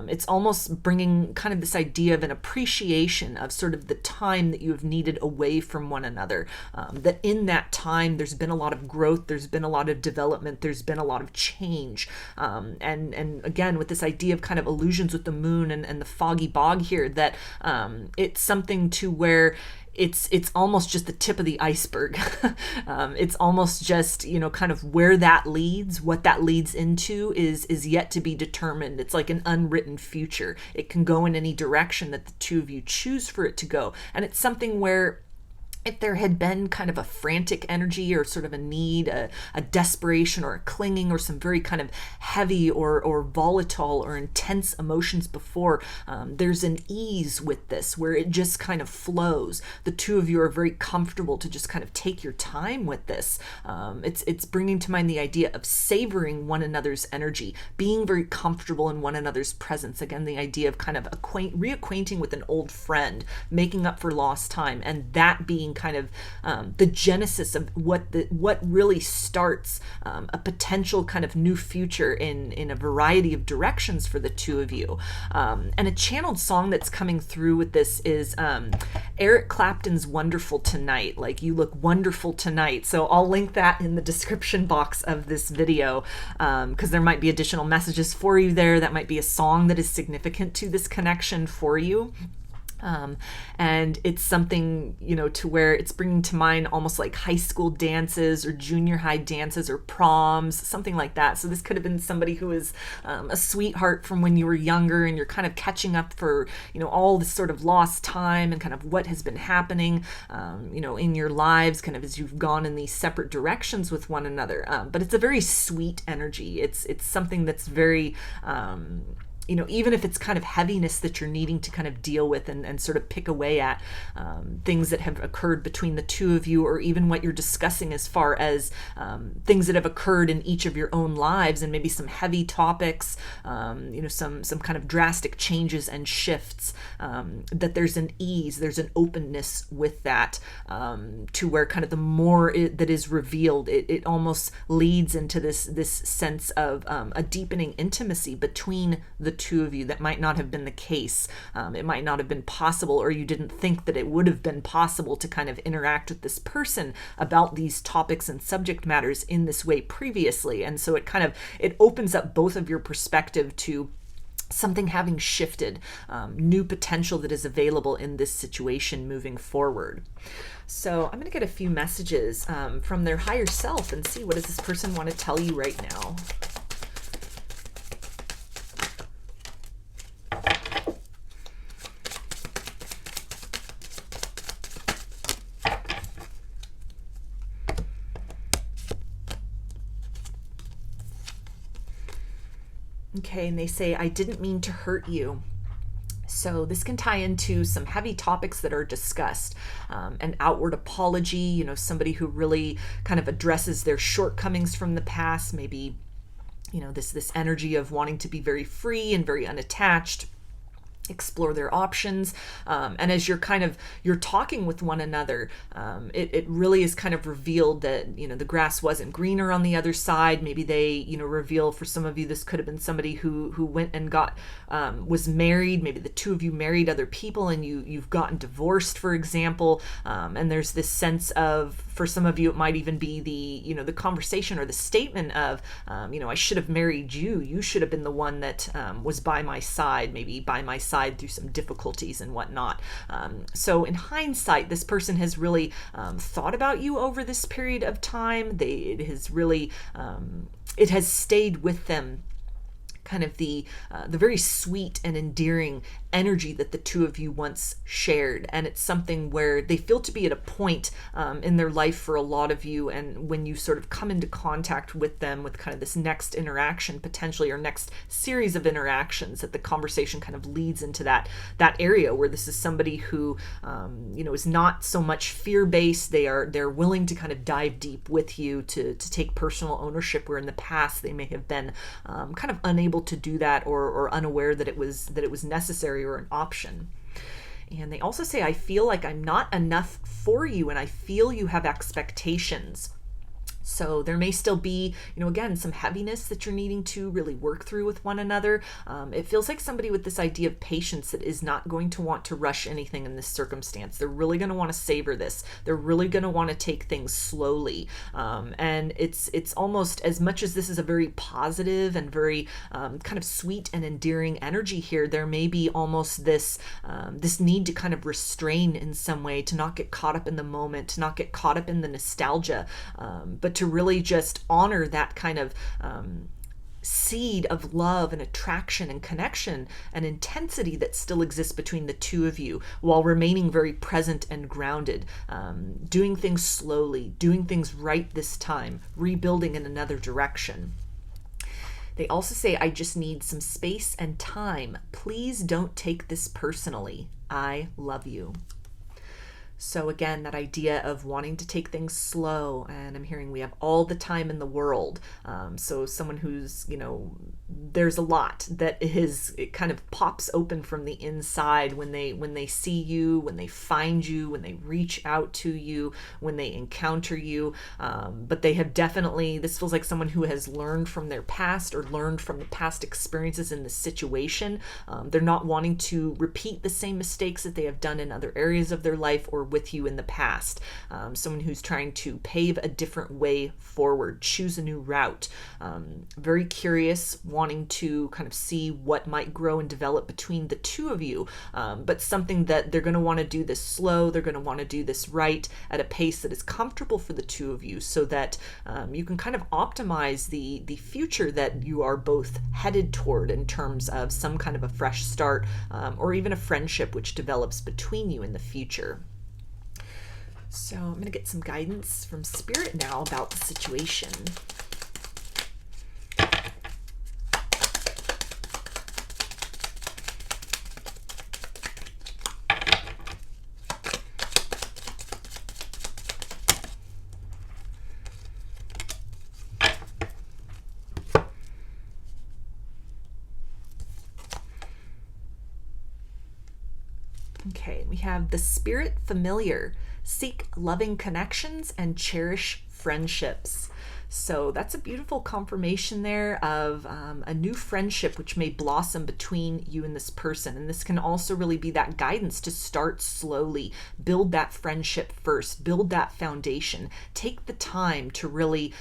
It's almost bringing kind of this idea of an appreciation of sort of the time that you have needed away from one another, that in that time there's been a lot of growth, there's been a lot of development, there's been a lot of change, and again with this idea of kind of illusions with the moon and the foggy bog here, that it's something to where it's almost just the tip of the iceberg. It's almost just, kind of where that leads, what that leads into is yet to be determined. It's like an unwritten future. It can go in any direction that the two of you choose for it to go. And it's something where if there had been kind of a frantic energy or sort of a need, a desperation or a clinging or some very kind of heavy or volatile or intense emotions before, there's an ease with this where it just kind of flows. The two of you are very comfortable to just kind of take your time with this. It's bringing to mind the idea of savoring one another's energy, being very comfortable in one another's presence. Again, the idea of kind of reacquainting with an old friend, making up for lost time, and that being kind of the genesis of what really starts a potential kind of new future in a variety of directions for the two of you. And a channeled song that's coming through with this is Eric Clapton's Wonderful Tonight, like you look wonderful tonight. So I'll link that in the description box of this video, because there might be additional messages for you there. That might be a song that is significant to this connection for you. And it's something, to where it's bringing to mind almost like high school dances or junior high dances or proms, something like that. So this could have been somebody who is a sweetheart from when you were younger, and you're kind of catching up for, all this sort of lost time and kind of what has been happening, in your lives, kind of as you've gone in these separate directions with one another. But it's a very sweet energy. It's something that's very, even if it's kind of heaviness that you're needing to kind of deal with and sort of pick away at, things that have occurred between the two of you, or even what you're discussing as far as things that have occurred in each of your own lives, and maybe some heavy topics, some kind of drastic changes and shifts, that there's an ease, there's an openness with that, to where kind of the more that is revealed, it almost leads into this sense of a deepening intimacy between the two of you that might not have been the case. It might not have been possible, or you didn't think that it would have been possible to kind of interact with this person about these topics and subject matters in this way previously. And so it opens up both of your perspective to something having shifted, new potential that is available in this situation moving forward. So I'm going to get a few messages from their higher self and see, what does this person want to tell you right now? Okay, and they say, I didn't mean to hurt you. So this can tie into some heavy topics that are discussed. An outward apology, somebody who really kind of addresses their shortcomings from the past, maybe, this energy of wanting to be very free and very unattached. explore their options. And as you're talking with one another, it really is kind of revealed that, the grass wasn't greener on the other side. Maybe they, reveal, for some of you, this could have been somebody who went and was married. Maybe the two of you married other people and you've gotten divorced, for example. And there's this sense of, for some of you, it might even be the conversation or the statement of, I should have married you. You should have been the one that was by my side, maybe by my side through some difficulties and whatnot. So in hindsight, this person has really thought about you over this period of time. It has stayed with them, kind of the very sweet and endearing energy that the two of you once shared. And it's something where they feel to be at a point in their life for a lot of you. And when you sort of come into contact with them with kind of this next interaction, potentially, or next series of interactions, that the conversation kind of leads into that area where this is somebody who, is not so much fear-based. They're willing to kind of dive deep with you to take personal ownership, where in the past they may have been kind of unable to do that, or unaware that it was necessary or an option. And they also say, I feel like I'm not enough for you, and I feel you have expectations. So there may still be, again, some heaviness that you're needing to really work through with one another. It feels like somebody with this idea of patience that is not going to want to rush anything in this circumstance. They're really going to want to savor this. They're really going to want to take things slowly. And it's almost, as much as this is a very positive and very kind of sweet and endearing energy here, there may be almost this need to kind of restrain in some way, to not get caught up in the moment, to not get caught up in the nostalgia, but to really just honor that kind of seed of love and attraction and connection and intensity that still exists between the two of you, while remaining very present and grounded, doing things slowly, doing things right this time, rebuilding in another direction. They also say, I just need some space and time. Please don't take this personally. I love you. So again, that idea of wanting to take things slow, and I'm hearing we have all the time in the world. So someone who's, there's a lot that it kind of pops open from the inside when they see you, when they find you, when they reach out to you, when they encounter you. But they have definitely, this feels like someone who has learned from their past, or learned from the past experiences in the situation. They're not wanting to repeat the same mistakes that they have done in other areas of their life or with you in the past. Someone who's trying to pave a different way forward, choose a new route. Very curious, wanting to kind of see what might grow and develop between the two of you, but something that they're going to want to do this slow. They're going to want to do this right at a pace that is comfortable for the two of you, so that you can kind of optimize the future that you are both headed toward, in terms of some kind of a fresh start, or even a friendship which develops between you in the future. So I'm going to get some guidance from Spirit now about the situation. Okay, we have the Spirit Familiar. Seek loving connections and cherish friendships. So that's a beautiful confirmation there of a new friendship which may blossom between you and this person. And this can also really be that guidance to start slowly, build that friendship first, build that foundation, take the time to really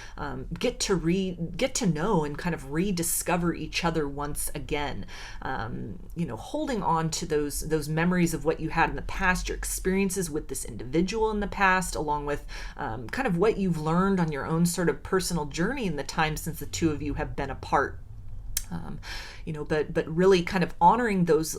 get to know and kind of rediscover each other once again. Holding on to those memories of what you had in the past, your experiences with this individual in the past, along with kind of what you've learned on your own sort of personal journey in the time since the two of you have been apart. But really kind of honoring those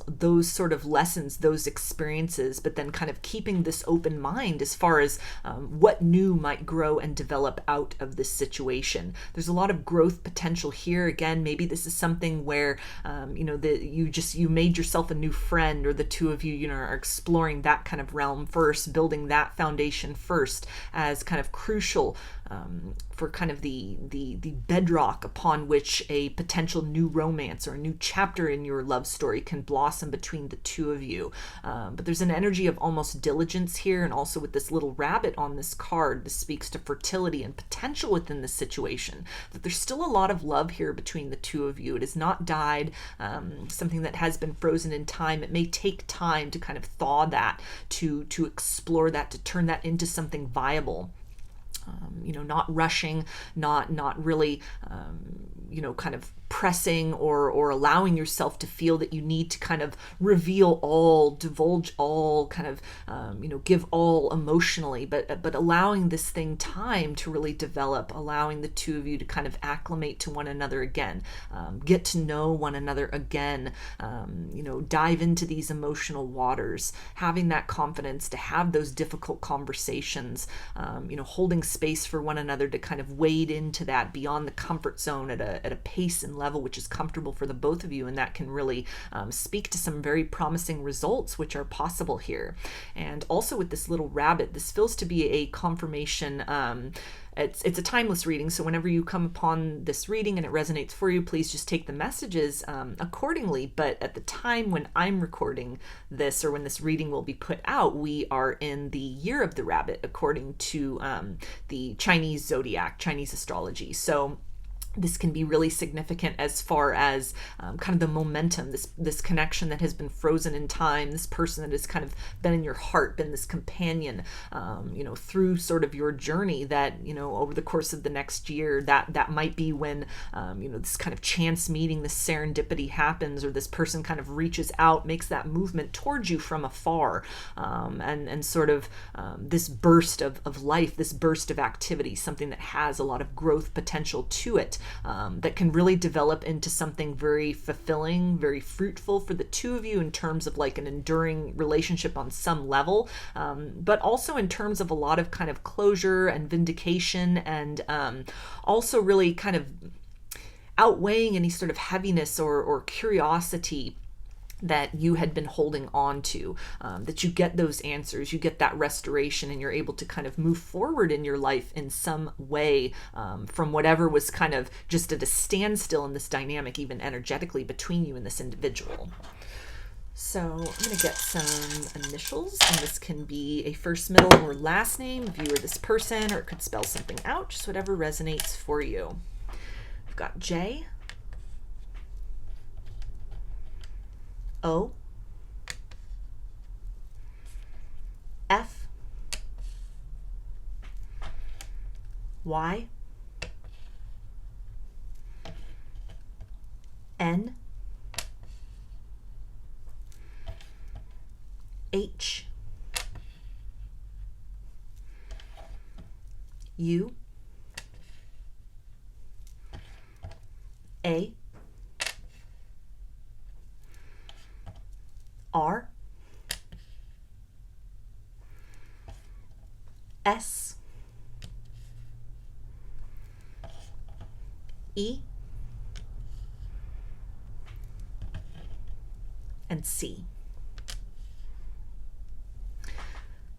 sort of lessons, those experiences, but then kind of keeping this open mind as far as what new might grow and develop out of this situation. There's a lot of growth potential here. Again, maybe this is something where you made yourself a new friend, or the two of you are exploring that kind of realm first, building that foundation first as kind of crucial for kind of the bedrock upon which a potential new new romance or a new chapter in your love story can blossom between the two of you. But there's an energy of almost diligence here, and also with this little rabbit on this card, this speaks to fertility and potential within this situation, that there's still a lot of love here between the two of you. It has not died, something that has been frozen in time. It may take time to kind of thaw that, to explore that, to turn that into something viable. Not rushing, not really, kind of pressing or allowing yourself to feel that you need to kind of reveal all, divulge all, kind of, give all emotionally, but allowing this thing time to really develop, allowing the two of you to kind of acclimate to one another again, get to know one another again, dive into these emotional waters, having that confidence to have those difficult conversations, holding space for one another to kind of wade into that beyond the comfort zone at a pace and level which is comfortable for the both of you, and that can really speak to some very promising results which are possible here. And also with this little rabbit, this feels to be a confirmation. It's a timeless reading, so whenever you come upon this reading and it resonates for you, please just take the messages accordingly. But at the time when I'm recording this, or when this reading will be put out, we are in the year of the rabbit according to the Chinese zodiac, Chinese astrology. So this can be really significant as far as kind of the momentum, this connection that has been frozen in time, this person that has kind of been in your heart, been this companion, through sort of your journey that, over the course of the next year, that might be when, this kind of chance meeting, this serendipity happens, or this person kind of reaches out, makes that movement towards you from afar, and sort of this burst of life, this burst of activity, something that has a lot of growth potential to it. That can really develop into something very fulfilling, very fruitful for the two of you in terms of like an enduring relationship on some level, but also in terms of a lot of kind of closure and vindication, and also really kind of outweighing any sort of heaviness or curiosity that you had been holding on to, that you get those answers, you get that restoration, and you're able to kind of move forward in your life in some way, from whatever was kind of just at a standstill in this dynamic, even energetically, between you and this individual. So I'm going to get some initials, and this can be a first, middle, or last name if you or this person, or it could spell something out, just whatever resonates for you. I've got J, O, F, Y, N, H, U, A, R, S, E, and C.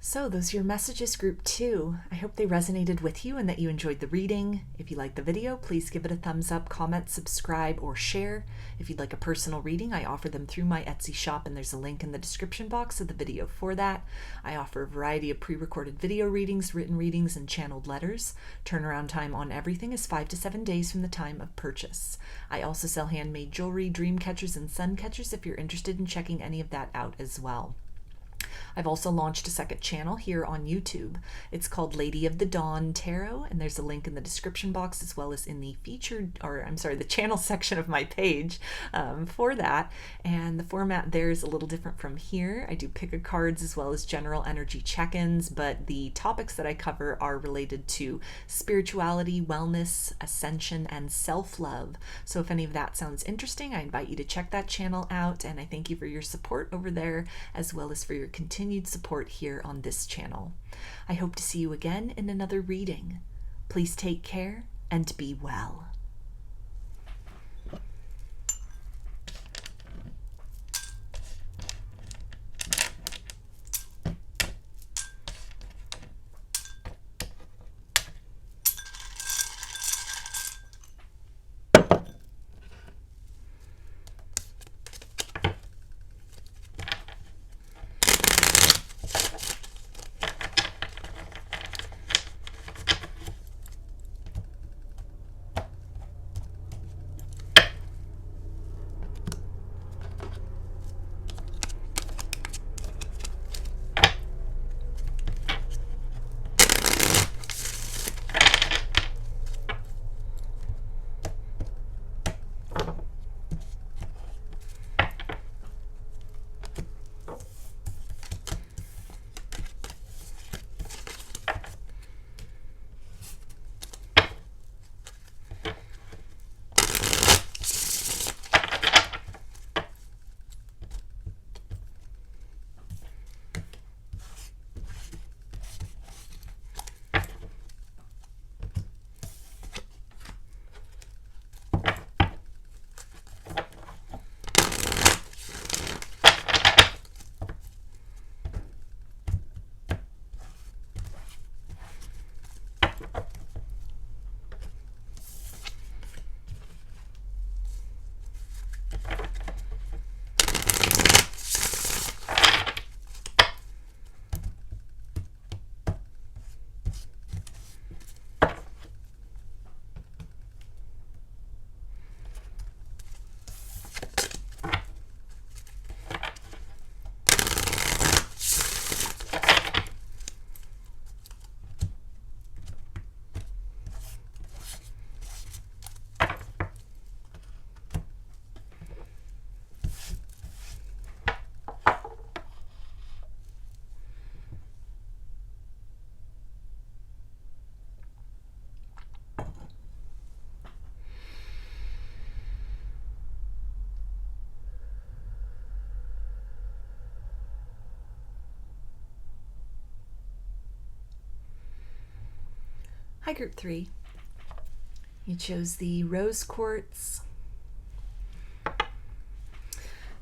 So those are your messages, group 2. I hope they resonated with you and that you enjoyed the reading. If you liked the video, please give it a thumbs up, comment, subscribe, or share. If you'd like a personal reading, I offer them through my Etsy shop, and there's a link in the description box of the video for that. I offer a variety of pre-recorded video readings, written readings, and channeled letters. Turnaround time on everything is 5 to 7 days from the time of purchase. I also sell handmade jewelry, dream catchers, and sun catchers if you're interested in checking any of that out as well. I've also launched a second channel here on YouTube. It's called Lady of the Dawn Tarot, and there's a link in the description box as well as in the the channel section of my page for that. And the format there is a little different from here. I do pick-a-cards as well as general energy check-ins, but the topics that I cover are related to spirituality, wellness, ascension, and self-love. So if any of that sounds interesting, I invite you to check that channel out, and I thank you for your support over there as well as for your continued support here on this channel. I hope to see you again in another reading. Please take care and be well. Hi, Group 3. You chose the rose quartz.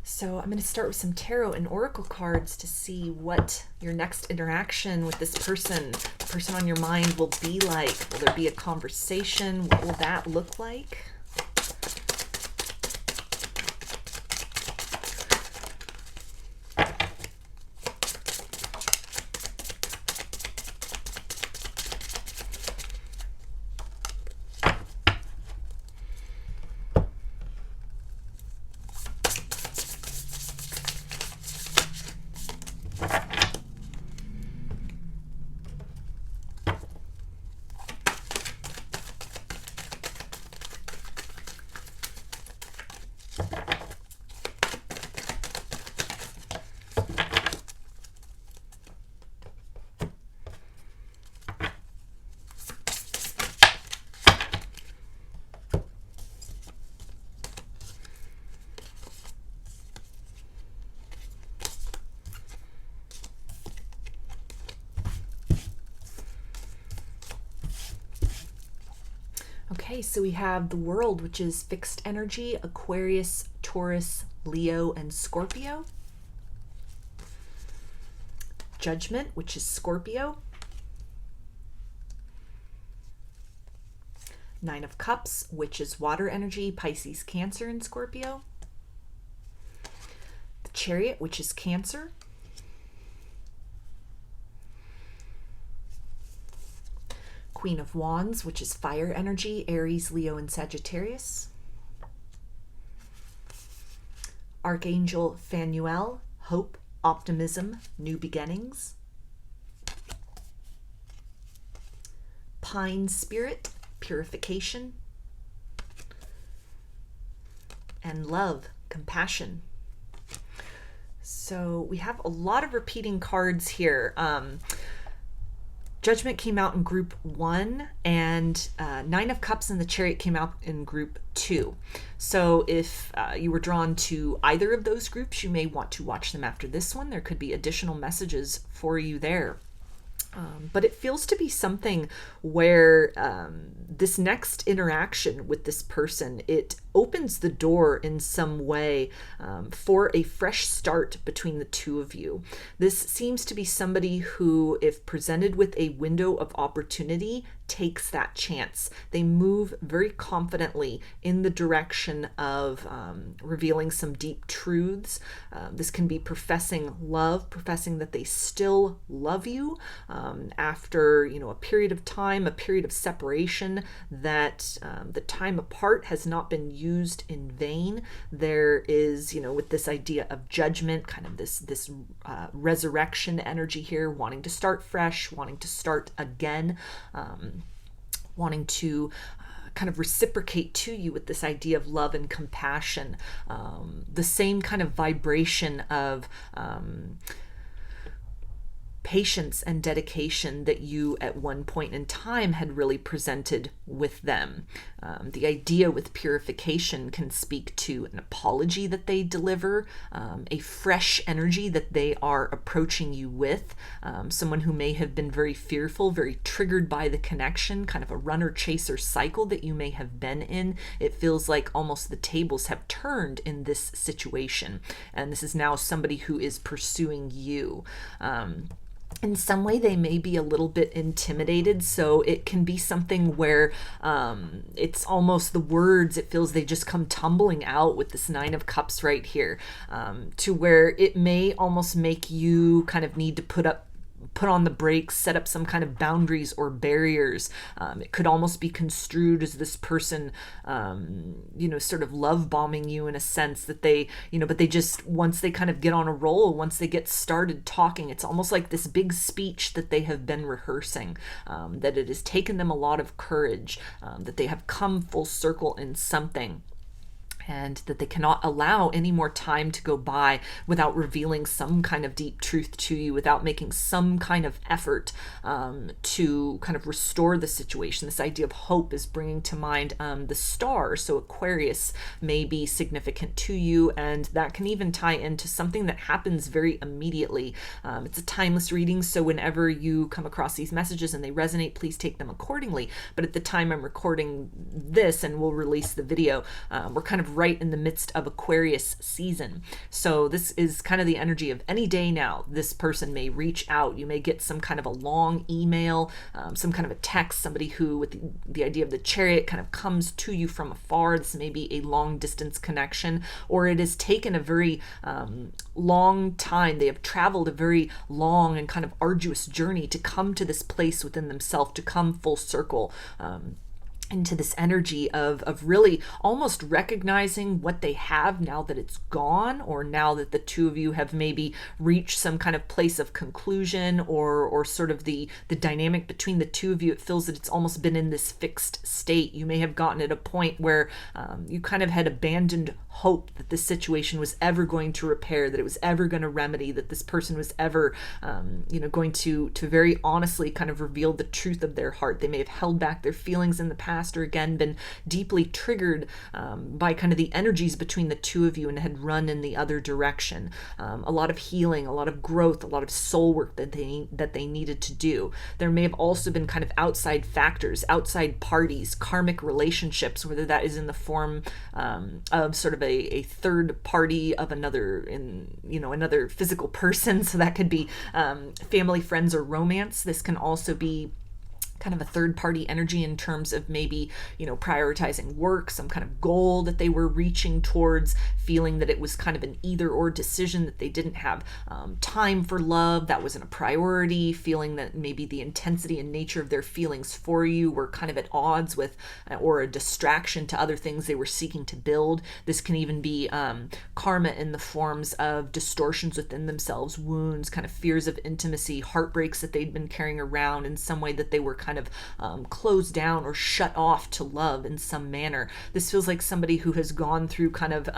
So I'm going to start with some tarot and oracle cards to see what your next interaction with this person, the person on your mind, will be like. Will there be a conversation? What will that look like? Okay, so we have the world, which is fixed energy, Aquarius, Taurus, Leo, and Scorpio. Judgment, which is Scorpio. Nine of Cups, which is water energy, Pisces, Cancer, and Scorpio. The Chariot, which is Cancer. Queen of Wands, which is fire energy, Aries, Leo, and Sagittarius. Archangel Phanuel, hope, optimism, new beginnings. Pine Spirit, purification. And love, compassion. So we have a lot of repeating cards here. Judgment came out in group 1, and Nine of Cups and the Chariot came out in group 2. So if you were drawn to either of those groups, you may want to watch them after this one. There could be additional messages for you there. But it feels to be something where this next interaction with this person, it opens the door in some way for a fresh start between the two of you. This seems to be somebody who, if presented with a window of opportunity, takes that chance. They move very confidently in the direction of revealing some deep truths. This can be professing love, professing that they still love you after, a period of time, a period of separation, that the time apart has not been used in vain. There is, with this idea of judgment, kind of this resurrection energy here, wanting to start fresh, wanting to start again, wanting to kind of reciprocate to you with this idea of love and compassion, the same kind of vibration of patience and dedication that you at one point in time had really presented with them. The idea with purification can speak to an apology that they deliver, a fresh energy that they are approaching you with, someone who may have been very fearful, very triggered by the connection, kind of a runner-chaser cycle that you may have been in. It feels like almost the tables have turned in this situation, and this is now somebody who is pursuing you. In some way, they may be a little bit intimidated, so it can be something where it's almost the words, it feels they just come tumbling out with this Nine of Cups right here, to where it may almost make you kind of need to put on the brakes, set up some kind of boundaries or barriers. It could almost be construed as this person, sort of love bombing you in a sense that they, but they just, once they kind of get on a roll, once they get started talking, it's almost like this big speech that they have been rehearsing, that it has taken them a lot of courage, that they have come full circle in something. and that they cannot allow any more time to go by without revealing some kind of deep truth to you, without making some kind of effort to kind of restore the situation. This idea of hope is bringing to mind the star. So Aquarius may be significant to you, and that can even tie into something that happens very immediately. It's a timeless reading, so whenever you come across these messages and they resonate, please take them accordingly. But at the time I'm recording this and we'll release the video, we're kind of right in the midst of Aquarius season. So this is kind of the energy of any day now. This person may reach out. You may get some kind of a long email, some kind of a text, somebody who, with the idea of the chariot, kind of comes to you from afar. This may be a long distance connection, or it has taken a very long time. They have traveled a very long and kind of arduous journey to come to this place within themselves, to come full circle into this energy of really almost recognizing what they have now that it's gone, or now that the two of you have maybe reached some kind of place of conclusion, or sort of the dynamic between the two of you. It feels that it's almost been in this fixed state. You may have gotten at a point where you kind of had abandoned hope that this situation was ever going to repair, that it was ever going to remedy, that this person was ever going to very honestly kind of reveal the truth of their heart. They may have held back their feelings in the past, or again been deeply triggered by kind of the energies between the two of you and had run in the other direction. A lot of healing, a lot of growth, a lot of soul work that they needed to do. There may have also been kind of outside factors, outside parties, karmic relationships, whether that is in the form of sort of a third party of another physical person. So that could be family, friends, or romance. This can also be kind of a third party energy in terms of maybe, prioritizing work, some kind of goal that they were reaching towards, feeling that it was kind of an either or decision, that they didn't have time for love, that wasn't a priority, feeling that maybe the intensity and nature of their feelings for you were kind of at odds with or a distraction to other things they were seeking to build. This can even be karma in the forms of distortions within themselves, wounds, kind of fears of intimacy, heartbreaks that they'd been carrying around in some way, that they were kind of closed down or shut off to love in some manner. This feels like somebody who has gone through kind of,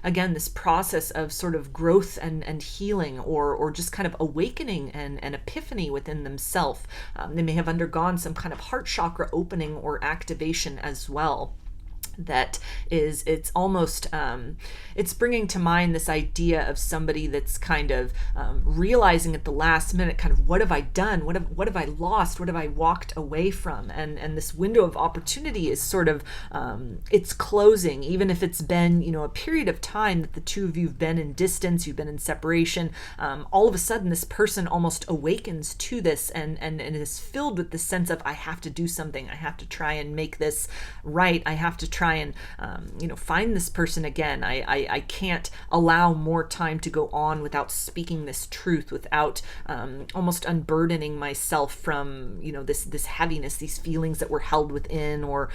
again, this process of sort of growth and healing, or just kind of awakening and epiphany within themselves. They may have undergone some kind of heart chakra opening or activation as well. That is, it's almost, it's bringing to mind this idea of somebody that's kind of realizing at the last minute, kind of, what have I done? What have I lost? What have I walked away from? And this window of opportunity is sort of, it's closing, even if it's been, a period of time that the two of you have been in distance, you've been in separation. All of a sudden, this person almost awakens to this and is filled with the sense of, I have to do something. I have to try and make this right. I have to try and find this person again. I can't allow more time to go on without speaking this truth, without almost unburdening myself from this heaviness, these feelings that were held within, or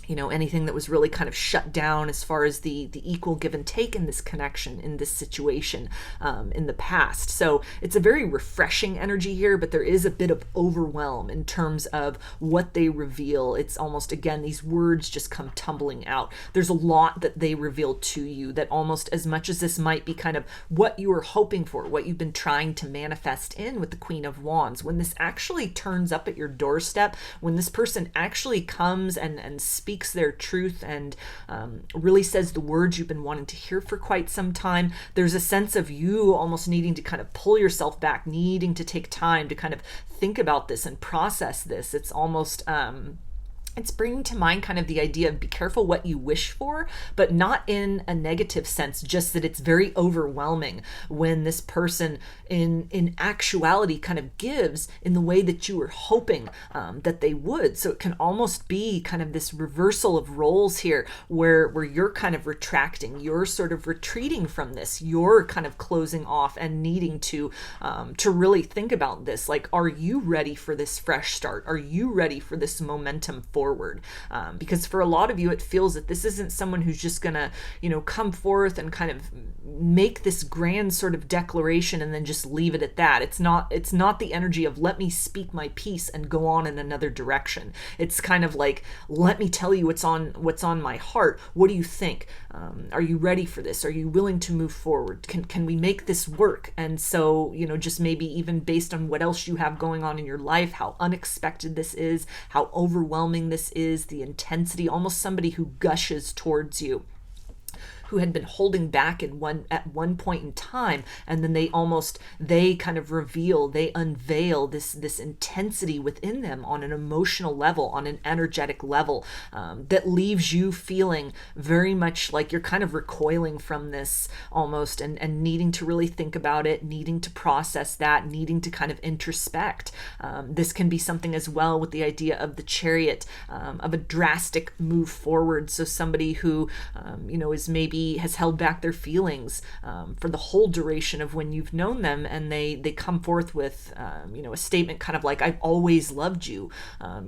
anything that was really kind of shut down as far as the equal give and take in this connection, in this situation, in the past. So it's a very refreshing energy here, but there is a bit of overwhelm in terms of what they reveal. It's almost, again, these words just come tumbling out. There's a lot that they reveal to you, that almost, as much as this might be kind of what you were hoping for, what you've been trying to manifest in with the Queen of Wands, when this actually turns up at your doorstep, when this person actually comes and speaks their truth and really says the words you've been wanting to hear for quite some time, there's a sense of you almost needing to kind of pull yourself back, needing to take time to kind of think about this and process this. It's almost it's bringing to mind kind of the idea of be careful what you wish for, but not in a negative sense, just that it's very overwhelming when this person in actuality kind of gives in the way that you were hoping that they would. So it can almost be kind of this reversal of roles here, where you're kind of retracting, you're sort of retreating from this, you're kind of closing off and needing to really think about this. Like, are you ready for this fresh start? Are you ready for this momentum forward? forward. Because for a lot of you, it feels that this isn't someone who's just gonna, come forth and kind of make this grand sort of declaration and then just leave it at that. It's not the energy of let me speak my piece and go on in another direction. It's kind of like, let me tell you what's on my heart. What do you think? Are you ready for this? Are you willing to move forward? Can we make this work? And so, just maybe even based on what else you have going on in your life, how unexpected this is, how overwhelming this is, the intensity, almost somebody who gushes towards you, who had been holding back at one point in time, and then they kind of reveal, they unveil this intensity within them on an emotional level, on an energetic level, that leaves you feeling very much like you're kind of recoiling from this almost, and needing to really think about it, needing to process that, needing to kind of introspect. This can be something as well with the idea of the Chariot, of a drastic move forward. So somebody who, is maybe has held back their feelings for the whole duration of when you've known them, and they come forth with a statement kind of like, I've always loved you,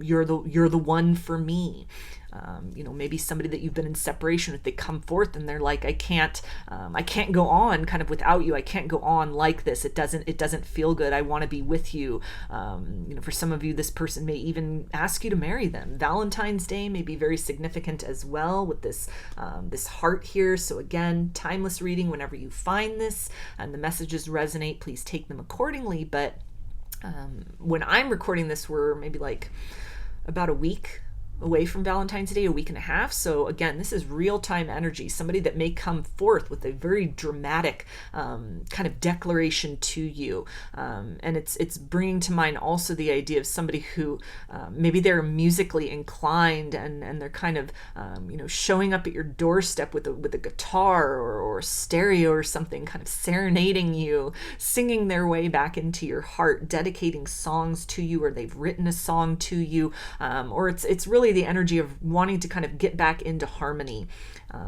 you're the one for me. Maybe somebody that you've been in separation with, they come forth and they're like, I can't go on kind of without you. I can't go on like this. It doesn't feel good. I want to be with you. For some of you, this person may even ask you to marry them. Valentine's Day may be very significant as well with this heart here. So again, timeless reading. Whenever you find this and the messages resonate, please take them accordingly. But when I'm recording this, we're maybe like about a week away from Valentine's Day, a week and a half. So again, this is real-time energy, somebody that may come forth with a very dramatic kind of declaration to you. And it's bringing to mind also the idea of somebody who maybe they're musically inclined, and they're kind of showing up at your doorstep with a guitar or a stereo or something, kind of serenading you, singing their way back into your heart, dedicating songs to you, or they've written a song to you, or it's really the energy of wanting to kind of get back into harmony,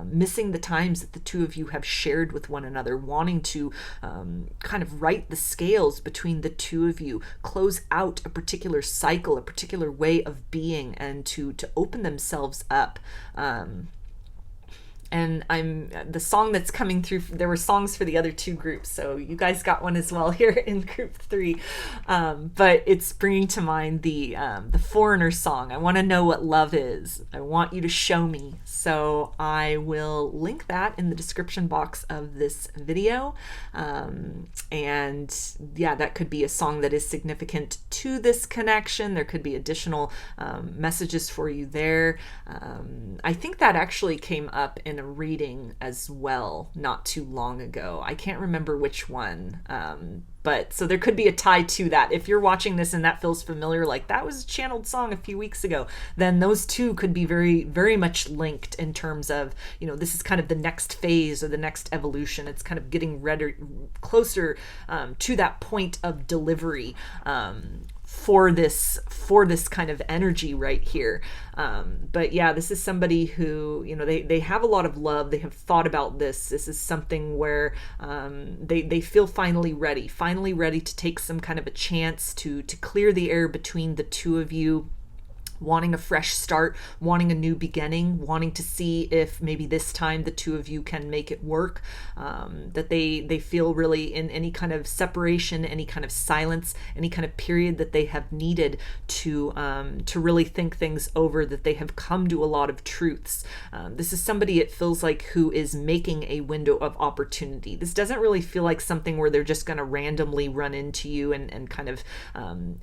missing the times that the two of you have shared with one another, wanting to kind of right the scales between the two of you, close out a particular cycle, a particular way of being, and to open themselves up. And the song that's coming through, there were songs for the other two groups, so you guys got one as well here in group 3. But it's bringing to mind the Foreigner song, I Want to Know What Love Is, I Want You to Show Me. So I will link that in the description box of this video. And yeah, that could be a song that is significant to this connection. There could be additional messages for you there. I think that actually came up in a reading as well not too long ago. I can't remember which one, but so there could be a tie to that. If you're watching this and that feels familiar, like that was a channeled song a few weeks ago, then those two could be very, very much linked in terms of, this is kind of the next phase or the next evolution. It's kind of getting closer to that point of delivery for this kind of energy right here. But yeah, this is somebody who, they have a lot of love. They have thought about this. This is something where they feel finally ready to take some kind of a chance to clear the air between the two of you, wanting a fresh start, wanting a new beginning, wanting to see if maybe this time the two of you can make it work, that they feel really in any kind of separation, any kind of silence, any kind of period that they have needed to really think things over, that they have come to a lot of truths. This is somebody, it feels like, who is making a window of opportunity. This doesn't really feel like something where they're just going to randomly run into you and kind of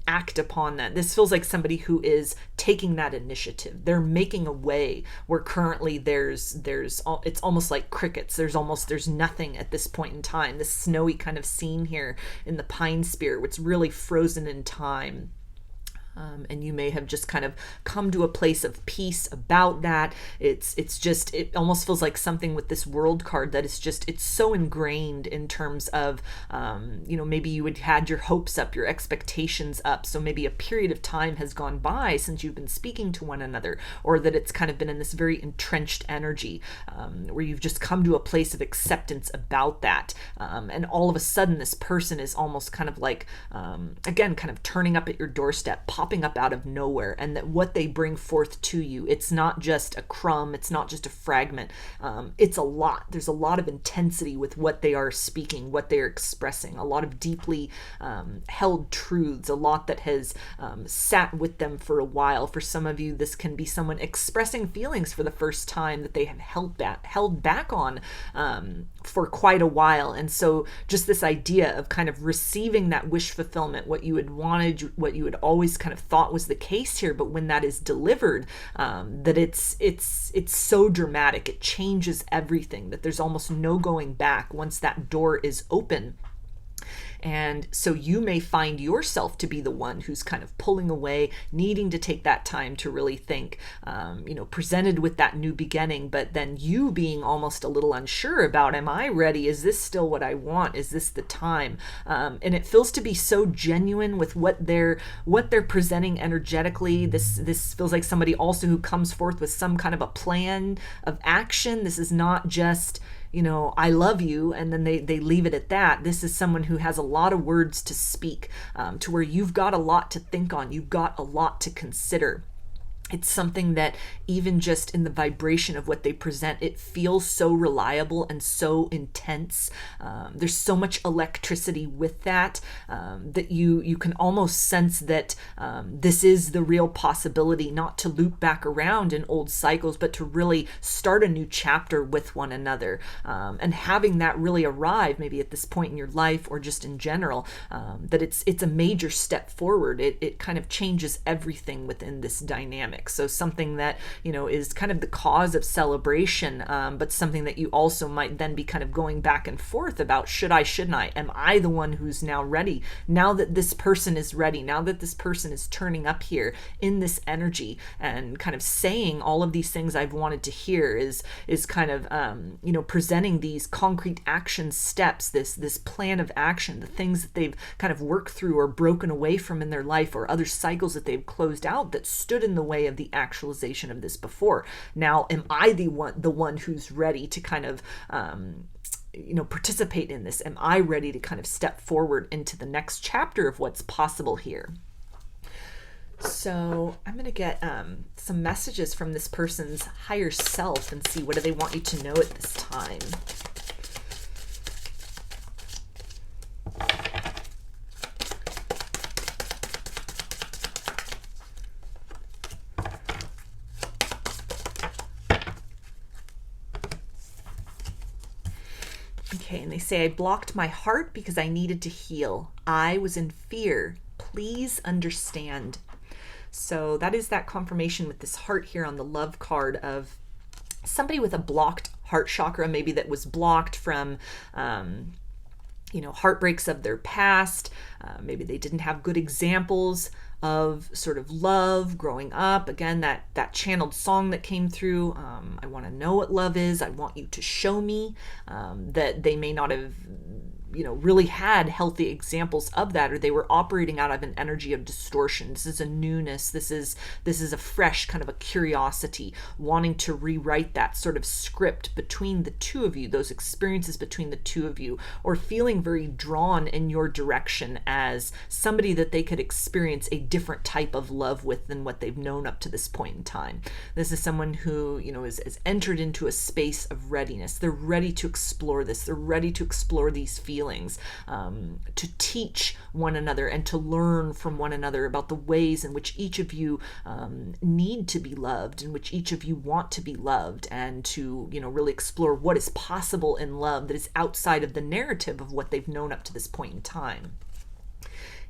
act upon that. This feels like somebody who is taking that initiative. They're making a way where currently there's it's almost like crickets. There's nothing at this point in time. This snowy kind of scene here in the Pine Spirit, it's really frozen in time. And you may have just kind of come to a place of peace about that. It almost feels like something with this World card that is just, it's so ingrained in terms of, maybe you had your hopes up, your expectations up. So maybe a period of time has gone by since you've been speaking to one another, or that it's kind of been in this very entrenched energy, where you've just come to a place of acceptance about that. And all of a sudden this person is almost kind of like, again, kind of turning up at your doorstep, popping popping up out of nowhere, and that what they bring forth to you, it's not just a crumb, it's not just a fragment, it's a lot. There's a lot of intensity with what they are speaking, what they're expressing, a lot of deeply held truths, a lot that has sat with them for a while. For some of you, this can be someone expressing feelings for the first time that they have held back on for quite a while. And so just this idea of kind of receiving that wish fulfillment, what you had wanted, what you had always kind of thought was the case here, but when that is delivered, that it's so dramatic, it changes everything, that there's almost no going back once that door is open. And so you may find yourself to be the one who's kind of pulling away, needing to take that time to really think, presented with that new beginning, but then you being almost a little unsure about, am I ready? Is this still what I want? Is this the time? And it feels to be so genuine with what they're presenting energetically. This feels like somebody also who comes forth with some kind of a plan of action. This is not just, I love you, and then they leave it at that. This is someone who has a lot of words to speak, to where you've got a lot to think on. You've got a lot to consider. It's something that even just in the vibration of what they present, it feels so reliable and so intense. There's so much electricity with that, that you can almost sense that this is the real possibility, not to loop back around in old cycles, but to really start a new chapter with one another. And having that really arrive, maybe at this point in your life or just in general, that it's a major step forward. It kind of changes everything within this dynamic. So something that, is kind of the cause of celebration, but something that you also might then be kind of going back and forth about, shouldn't I? Am I the one who's now ready? Now that this person is ready, now that this person is turning up here in this energy and kind of saying all of these things I've wanted to hear, is kind of, presenting these concrete action steps, this plan of action, the things that they've kind of worked through or broken away from in their life, or other cycles that they've closed out that stood in the way of the actualization of this before. Now, am I the one who's ready to kind of participate in this? Am I ready to kind of step forward into the next chapter of what's possible here? So I'm going to get some messages from this person's higher self and see, what do they want you to know at this time? Okay, and they say, I blocked my heart because I needed to heal. I was in fear. Please understand. So that is that confirmation with this heart here on the love card of somebody with a blocked heart chakra, maybe that was blocked from, heartbreaks of their past. Maybe they didn't have good examples of sort of love growing up. Again, that channeled song that came through, I want to know what love is. I want you to show me, that they may not have really had healthy examples of that, or they were operating out of an energy of distortion. This is a newness. This is a fresh kind of a curiosity, wanting to rewrite that sort of script between the two of you, those experiences between the two of you, or feeling very drawn in your direction as somebody that they could experience a different type of love with than what they've known up to this point in time. This is someone who, is entered into a space of readiness. They're ready to explore this. They're ready to explore these feelings, to teach one another and to learn from one another about the ways in which each of you need to be loved, in which each of you want to be loved, and to really explore what is possible in love that is outside of the narrative of what they've known up to this point in time.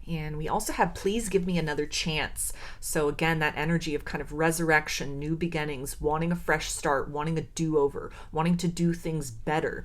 And we also have, please give me another chance. So again, that energy of kind of resurrection, new beginnings, wanting a fresh start, wanting a do-over, wanting to do things better.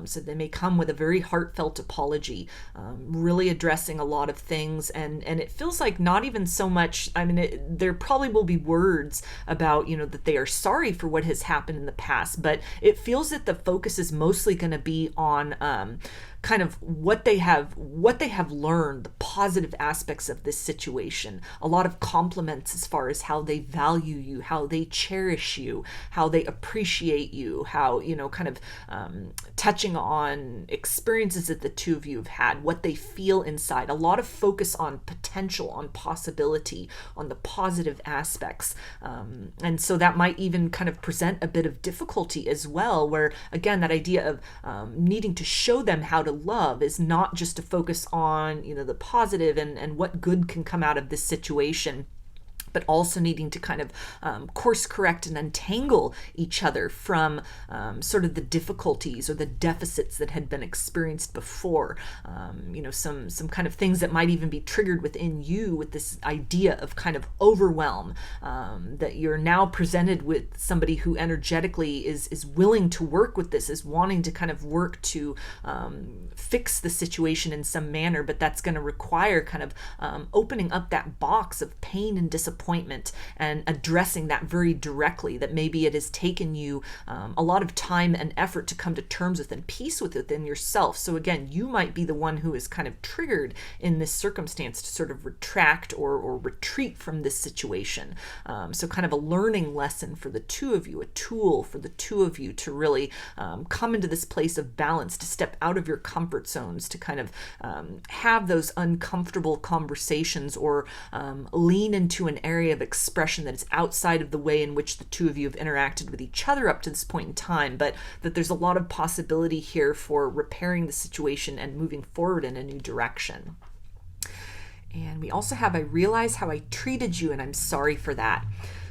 So they may come with a very heartfelt apology, really addressing a lot of things. And it feels like not even so much, there probably will be words about, that they are sorry for what has happened in the past, but it feels that the focus is mostly going to be on kind of what they have learned, the positive aspects of this situation, a lot of compliments as far as how they value you, how they cherish you, how they appreciate you, how, kind of touching on experiences that the two of you have had, what they feel inside, a lot of focus on potential, on possibility, on the positive aspects. And so that might even kind of present a bit of difficulty as well, where again, that idea of needing to show them how to love is not just to focus on, the positive and what good can come out of this situation, but also needing to kind of course correct and untangle each other from sort of the difficulties or the deficits that had been experienced before. Some kind of things that might even be triggered within you with this idea of kind of overwhelm, that you're now presented with somebody who energetically is willing to work with this, is wanting to kind of work to fix the situation in some manner, but that's going to require kind of opening up that box of pain and disappointment and addressing that very directly, that maybe it has taken you a lot of time and effort to come to terms with and peace with within yourself. So again, you might be the one who is kind of triggered in this circumstance to sort of retract or retreat from this situation. So kind of a learning lesson for the two of you, a tool for the two of you to really come into this place of balance, to step out of your comfort zones, to kind of have those uncomfortable conversations, or lean into an area of expression that is outside of the way in which the two of you have interacted with each other up to this point in time, but that there's a lot of possibility here for repairing the situation and moving forward in a new direction. And we also have, I realize how I treated you and I'm sorry for that.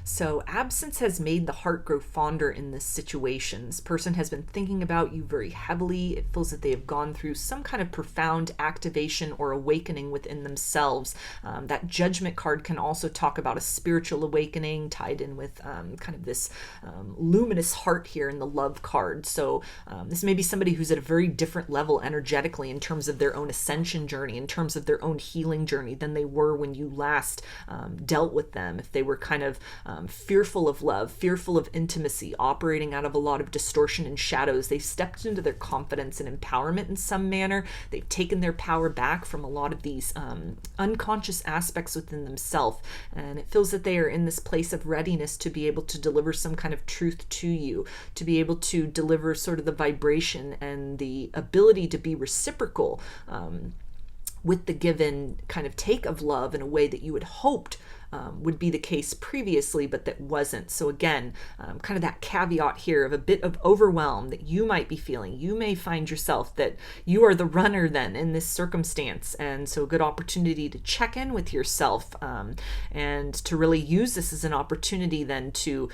So absence has made the heart grow fonder in this situation. This person has been thinking about you very heavily. It feels that they have gone through some kind of profound activation or awakening within themselves. That Judgment card can also talk about a spiritual awakening tied in with kind of this luminous heart here in the Love card. So this may be somebody who's at a very different level energetically in terms of their own ascension journey, in terms of their own healing journey than they were when you last dealt with them. If they were kind of fearful of love, fearful of intimacy, operating out of a lot of distortion and shadows, they've stepped into their confidence and empowerment in some manner. They've taken their power back from a lot of these unconscious aspects within themselves, and it feels that they are in this place of readiness to be able to deliver some kind of truth to you, to be able to deliver sort of the vibration and the ability to be reciprocal with the given kind of take of love in a way that you had hoped would be the case previously, but that wasn't. So again, kind of that caveat here of a bit of overwhelm that you might be feeling. You may find yourself that you are the runner then in this circumstance. And so a good opportunity to check in with yourself and to really use this as an opportunity then to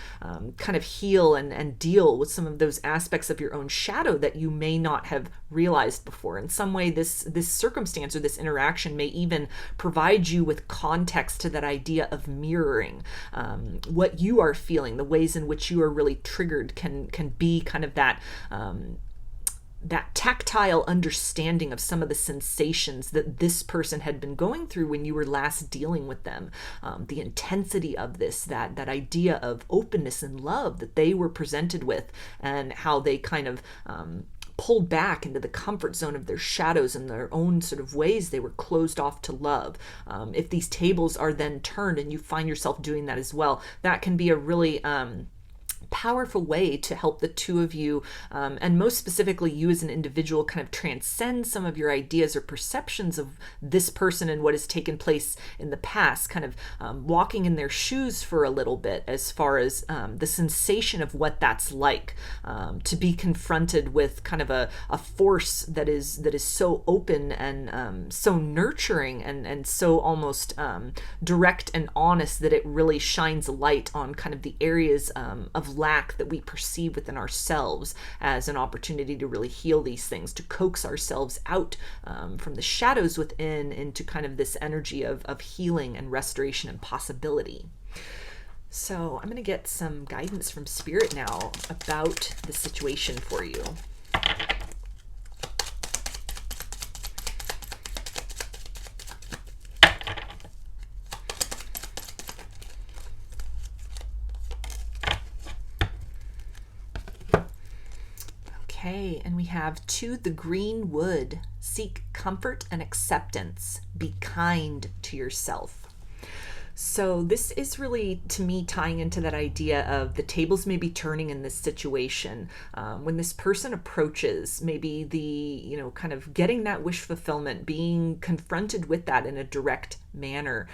kind of heal and deal with some of those aspects of your own shadow that you may not have realized before. In some way, this circumstance or this interaction may even provide you with context to that idea of mirroring what you are feeling. The ways in which you are really triggered can be kind of that tactile understanding of some of the sensations that this person had been going through when you were last dealing with them. The intensity of this, that idea of openness and love that they were presented with, and how they kind of pulled back into the comfort zone of their shadows and their own sort of ways they were closed off to love. If these tables are then turned and you find yourself doing that as well, that can be a really powerful way to help the two of you, and most specifically you as an individual, kind of transcend some of your ideas or perceptions of this person and what has taken place in the past, kind of walking in their shoes for a little bit as far as the sensation of what that's like, to be confronted with kind of a force that is so open and so nurturing and so almost direct and honest that it really shines a light on kind of the areas of lack that we perceive within ourselves as an opportunity to really heal these things, to coax ourselves out from the shadows within into kind of this energy of healing and restoration and possibility. So I'm going to get some guidance from Spirit now about the situation for you. Okay, and we have 2, the green wood. Seek comfort and acceptance. Be kind to yourself. So this is really, to me, tying into that idea of the tables may be turning in this situation. When this person approaches, maybe the, kind of getting that wish fulfillment, being confronted with that in a direct manner,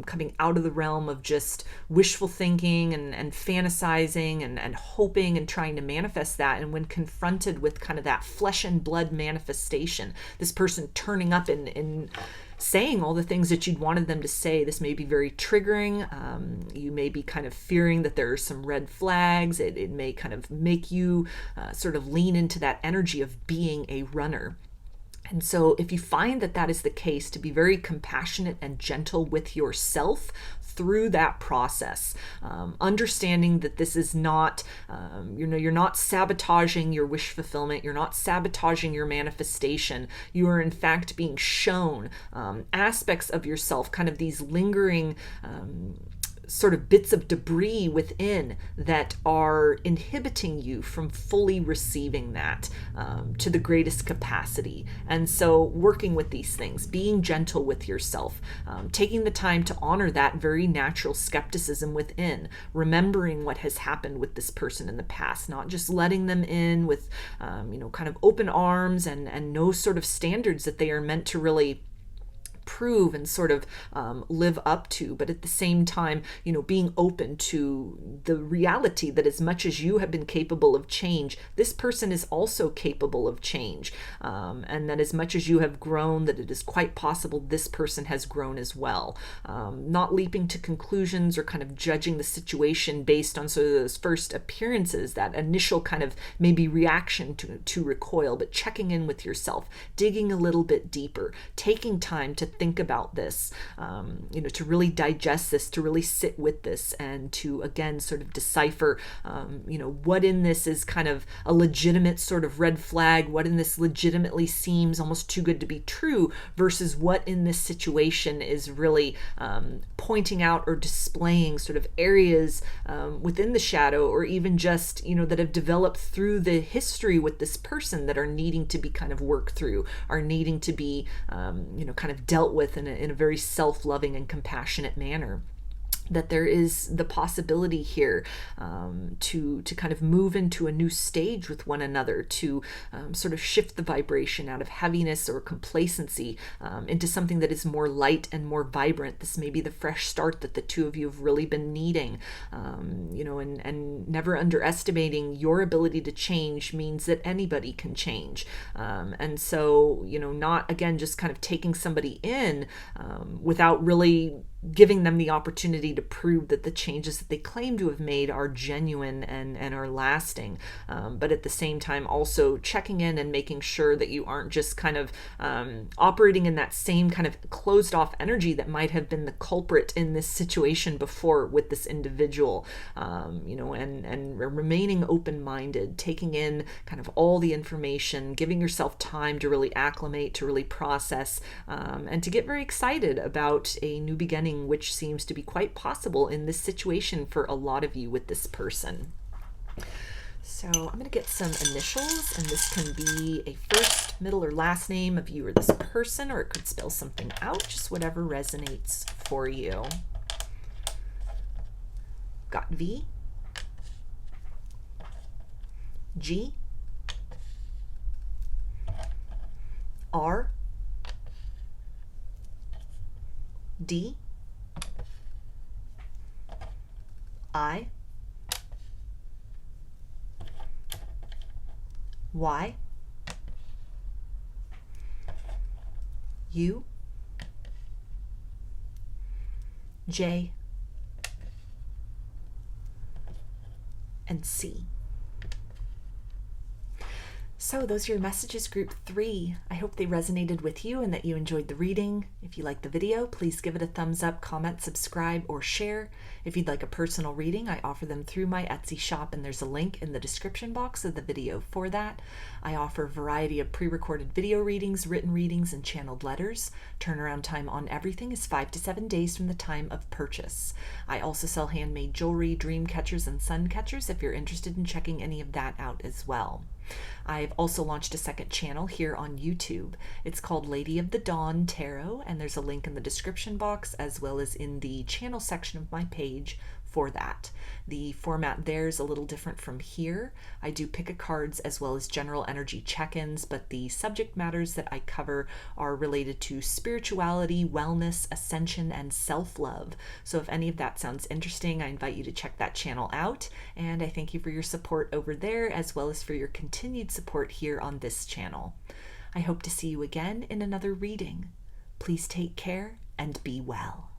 coming out of the realm of just wishful thinking and fantasizing and hoping and trying to manifest that. And when confronted with kind of that flesh and blood manifestation, this person turning up in saying all the things that you'd wanted them to say, this may be very triggering. You may be kind of fearing that there are some red flags. It may kind of make you sort of lean into that energy of being a runner. And so if you find that that is the case, to be very compassionate and gentle with yourself through that process, understanding that this is not, you're not sabotaging your wish fulfillment. You're not sabotaging your manifestation. You are in fact being shown aspects of yourself, kind of these lingering sort of bits of debris within that are inhibiting you from fully receiving that to the greatest capacity. And so working with these things, being gentle with yourself, taking the time to honor that very natural skepticism within, remembering what has happened with this person in the past, not just letting them in with, kind of open arms and no sort of standards that they are meant to really prove and sort of live up to, but at the same time, being open to the reality that as much as you have been capable of change, this person is also capable of change, and that as much as you have grown, that it is quite possible this person has grown as well. Not leaping to conclusions or kind of judging the situation based on sort of those first appearances, that initial kind of maybe reaction to recoil, but checking in with yourself, digging a little bit deeper, taking time to think about this, to really digest this, to really sit with this, and to again sort of decipher, what in this is kind of a legitimate sort of red flag, what in this legitimately seems almost too good to be true, versus what in this situation is really pointing out or displaying sort of areas within the shadow, or even just, that have developed through the history with this person that are needing to be kind of worked through, are needing to be, kind of dealt with in a very self-loving and compassionate manner. That there is the possibility here to kind of move into a new stage with one another, to sort of shift the vibration out of heaviness or complacency into something that is more light and more vibrant. This may be the fresh start that the two of you have really been needing, and never underestimating your ability to change means that anybody can change. And so, not again, just kind of taking somebody in without really giving them the opportunity to prove that the changes that they claim to have made are genuine and are lasting. But at the same time, also checking in and making sure that you aren't just kind of operating in that same kind of closed off energy that might have been the culprit in this situation before with this individual, and remaining open-minded, taking in kind of all the information, giving yourself time to really acclimate, to really process, and to get very excited about a new beginning, which seems to be quite possible in this situation for a lot of you with this person. So I'm going to get some initials, and this can be a first, middle, or last name of you or this person, or it could spell something out, just whatever resonates for you. Got V, G, R, D, I, Y, U, J, and C. So those are your messages, group 3. I hope they resonated with you and that you enjoyed the reading. If you liked the video, please give it a thumbs up, comment, subscribe, or share. If you'd like a personal reading, I offer them through my Etsy shop, and there's a link in the description box of the video for that. I offer a variety of pre-recorded video readings, written readings, and channeled letters. Turnaround time on everything is 5 to 7 days from the time of purchase. I also sell handmade jewelry, dream catchers, and sun catchers if you're interested in checking any of that out as well. I've also launched a second channel here on YouTube. It's called Lady of the Dawn Tarot, and there's a link in the description box as well as in the channel section of my page for that. The format there is a little different from here. I do pick a cards as well as general energy check-ins, but the subject matters that I cover are related to spirituality, wellness, ascension, and self-love. So if any of that sounds interesting, I invite you to check that channel out, and I thank you for your support over there as well as for your continued support here on this channel. I hope to see you again in another reading. Please take care and be well.